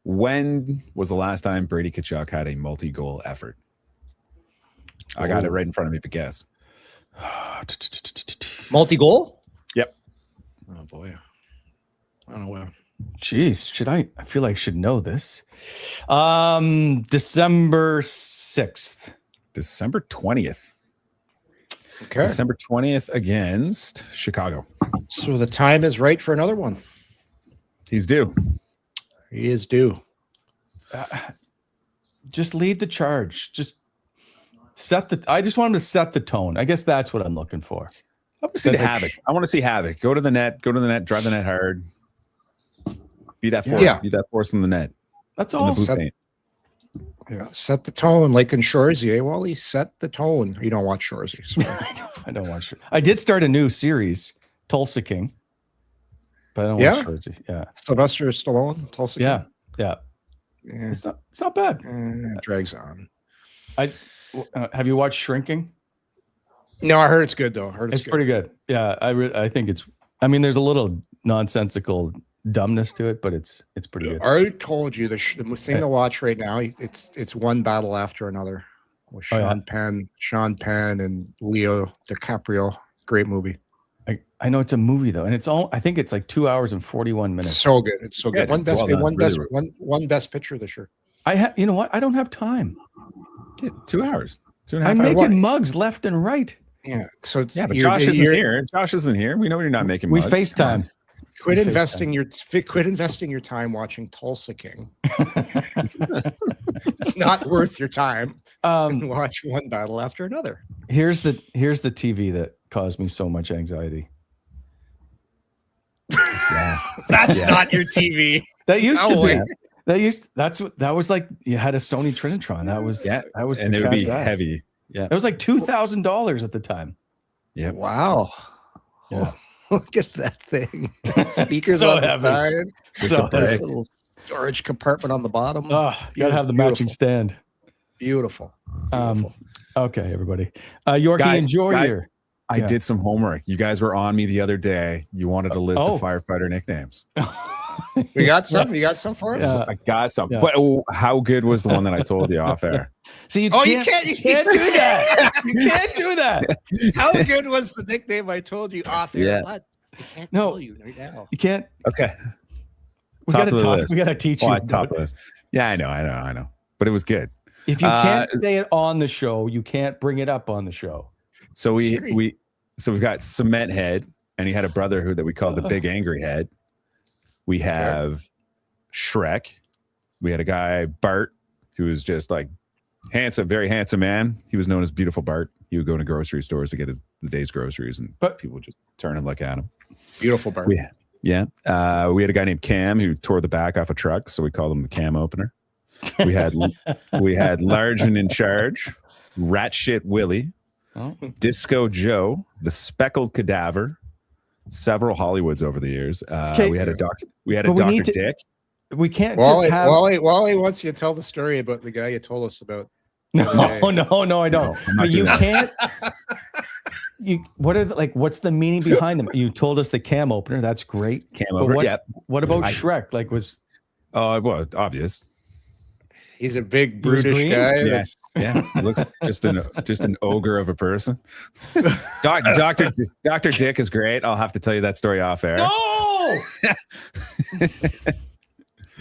When was the last time Brady Tkachuk had a multi-goal effort? I got it right in front of me, but guess. Multi-goal? Yep. Oh, boy. I don't know where. Jeez, I feel like I should know this. December 6th. December 20th. Okay. December 20th against Chicago. So the time is right for another one. He's due. He is due. Just lead the charge. Just I just want him to set the tone. I guess that's what I'm looking for. I want to see the havoc. I want to see havoc. Go to the net, drive the net hard. Be that force. Yeah. Be that force in the net. That's In all. the blue paint. Yeah, set the tone like in Shorzy, eh, Wally? Set the tone. You don't watch Shorzy. So. I don't watch it. I did start a new series, Tulsa King, but I don't watch Shorzy. Yeah. Sylvester Stallone, Tulsa King. Yeah. Yeah. It's not bad. It drags on. Have you watched Shrinking? No, I heard it's good though. It's pretty good. Yeah, I think it's. I mean, there's a little nonsensical dumbness to it, but it's pretty good. I told you the thing to watch right now. It's one battle after another with Sean Penn and Leo DiCaprio. Great movie. I know it's a movie though, and I think it's like 2 hours and 41 minutes. So good. It's so good. One best picture this year. You know what? I don't have time. Yeah, 2 hours. 2.5 I'm hours. making mugs left and right. Yeah. So but Josh isn't here. Josh isn't here. We know you're not making mugs. We FaceTime. Quit investing your time watching Tulsa King. It's not worth your time. Watch one battle after another. Here's the TV that caused me so much anxiety. That's not your TV. That used to be. That was like you had a Sony Trinitron. That was and it would be heavy. Yeah. It was like $2,000 at the time. Yeah. Wow. Yeah. Look at that thing. Speakers So on the heavy. side. So There's a little storage compartment on the bottom. Oh, gotta have the matching stand. Beautiful. Okay, everybody. Yorkie, enjoy your. I did some homework. You guys were on me the other day. You wanted a list of firefighter nicknames. We got some. You got some for us? I got some. Yeah. But how good was the one that I told you off air? See, you can't do that. You can't do that. How good was the nickname I told you off air? Yeah. What? I can't tell you right now. You can't. Okay. We gotta teach you. Top of the list. Yeah, I know. But it was good. If you can't say it on the show, you can't bring it up on the show. So we've got Cement Head, and he had a brother that we called the Big Angry Head. We have Shrek. We had a guy, Bart, who was just like handsome, very handsome man. He was known as Beautiful Bart. He would go to grocery stores to get the day's groceries, and people would just turn and look at him. Beautiful Bart. We had a guy named Cam who tore the back off a truck, so we called him the Cam Opener. We had Large and in Charge, Rat Shit Willie, Disco Joe, the Speckled Cadaver, several Hollywoods over the years. We had a Dr. Dick. We can't Wally, just have. Wally wants you to tell the story about the guy you told us about. No, I don't. But you can't. What's the meaning behind them? You told us the Cam Opener. That's great. Cam Opener. What about Shrek? Well, obvious. He's a big brutish guy. Yeah. He looks just an ogre of a person. Dr. Dick is great. I'll have to tell you that story off air. No.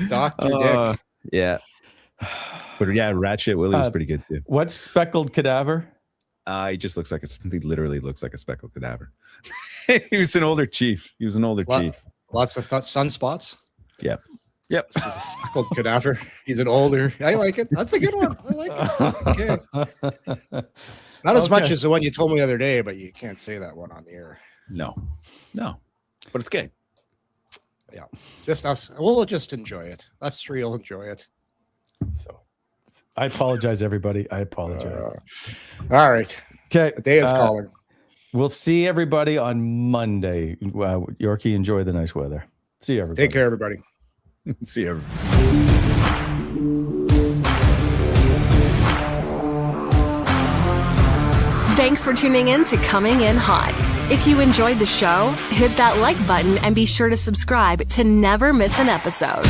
Dr. Dick. Yeah. But yeah, Rat Shit Willie was pretty good too. What's Speckled Cadaver? He just looks like he literally looks like a speckled cadaver. He was an older chief. Chief. Lots of sunspots. Yep. He's a speckled cadaver. He's an older. I like it. That's a good one. I like it. Okay. Not as much as the one you told me the other day, but you can't say that one on the air. No. But it's good. Yeah. Just us. We'll just enjoy it. Us three will enjoy it. So I apologize, everybody. I apologize. All right. Okay. The day is calling. We'll see everybody on Monday. Yorkie, enjoy the nice weather. See you, everybody. Take care, everybody. See you, everybody. Thanks for tuning in to Coming In Hot. If you enjoyed the show, hit that like button and be sure to subscribe to never miss an episode.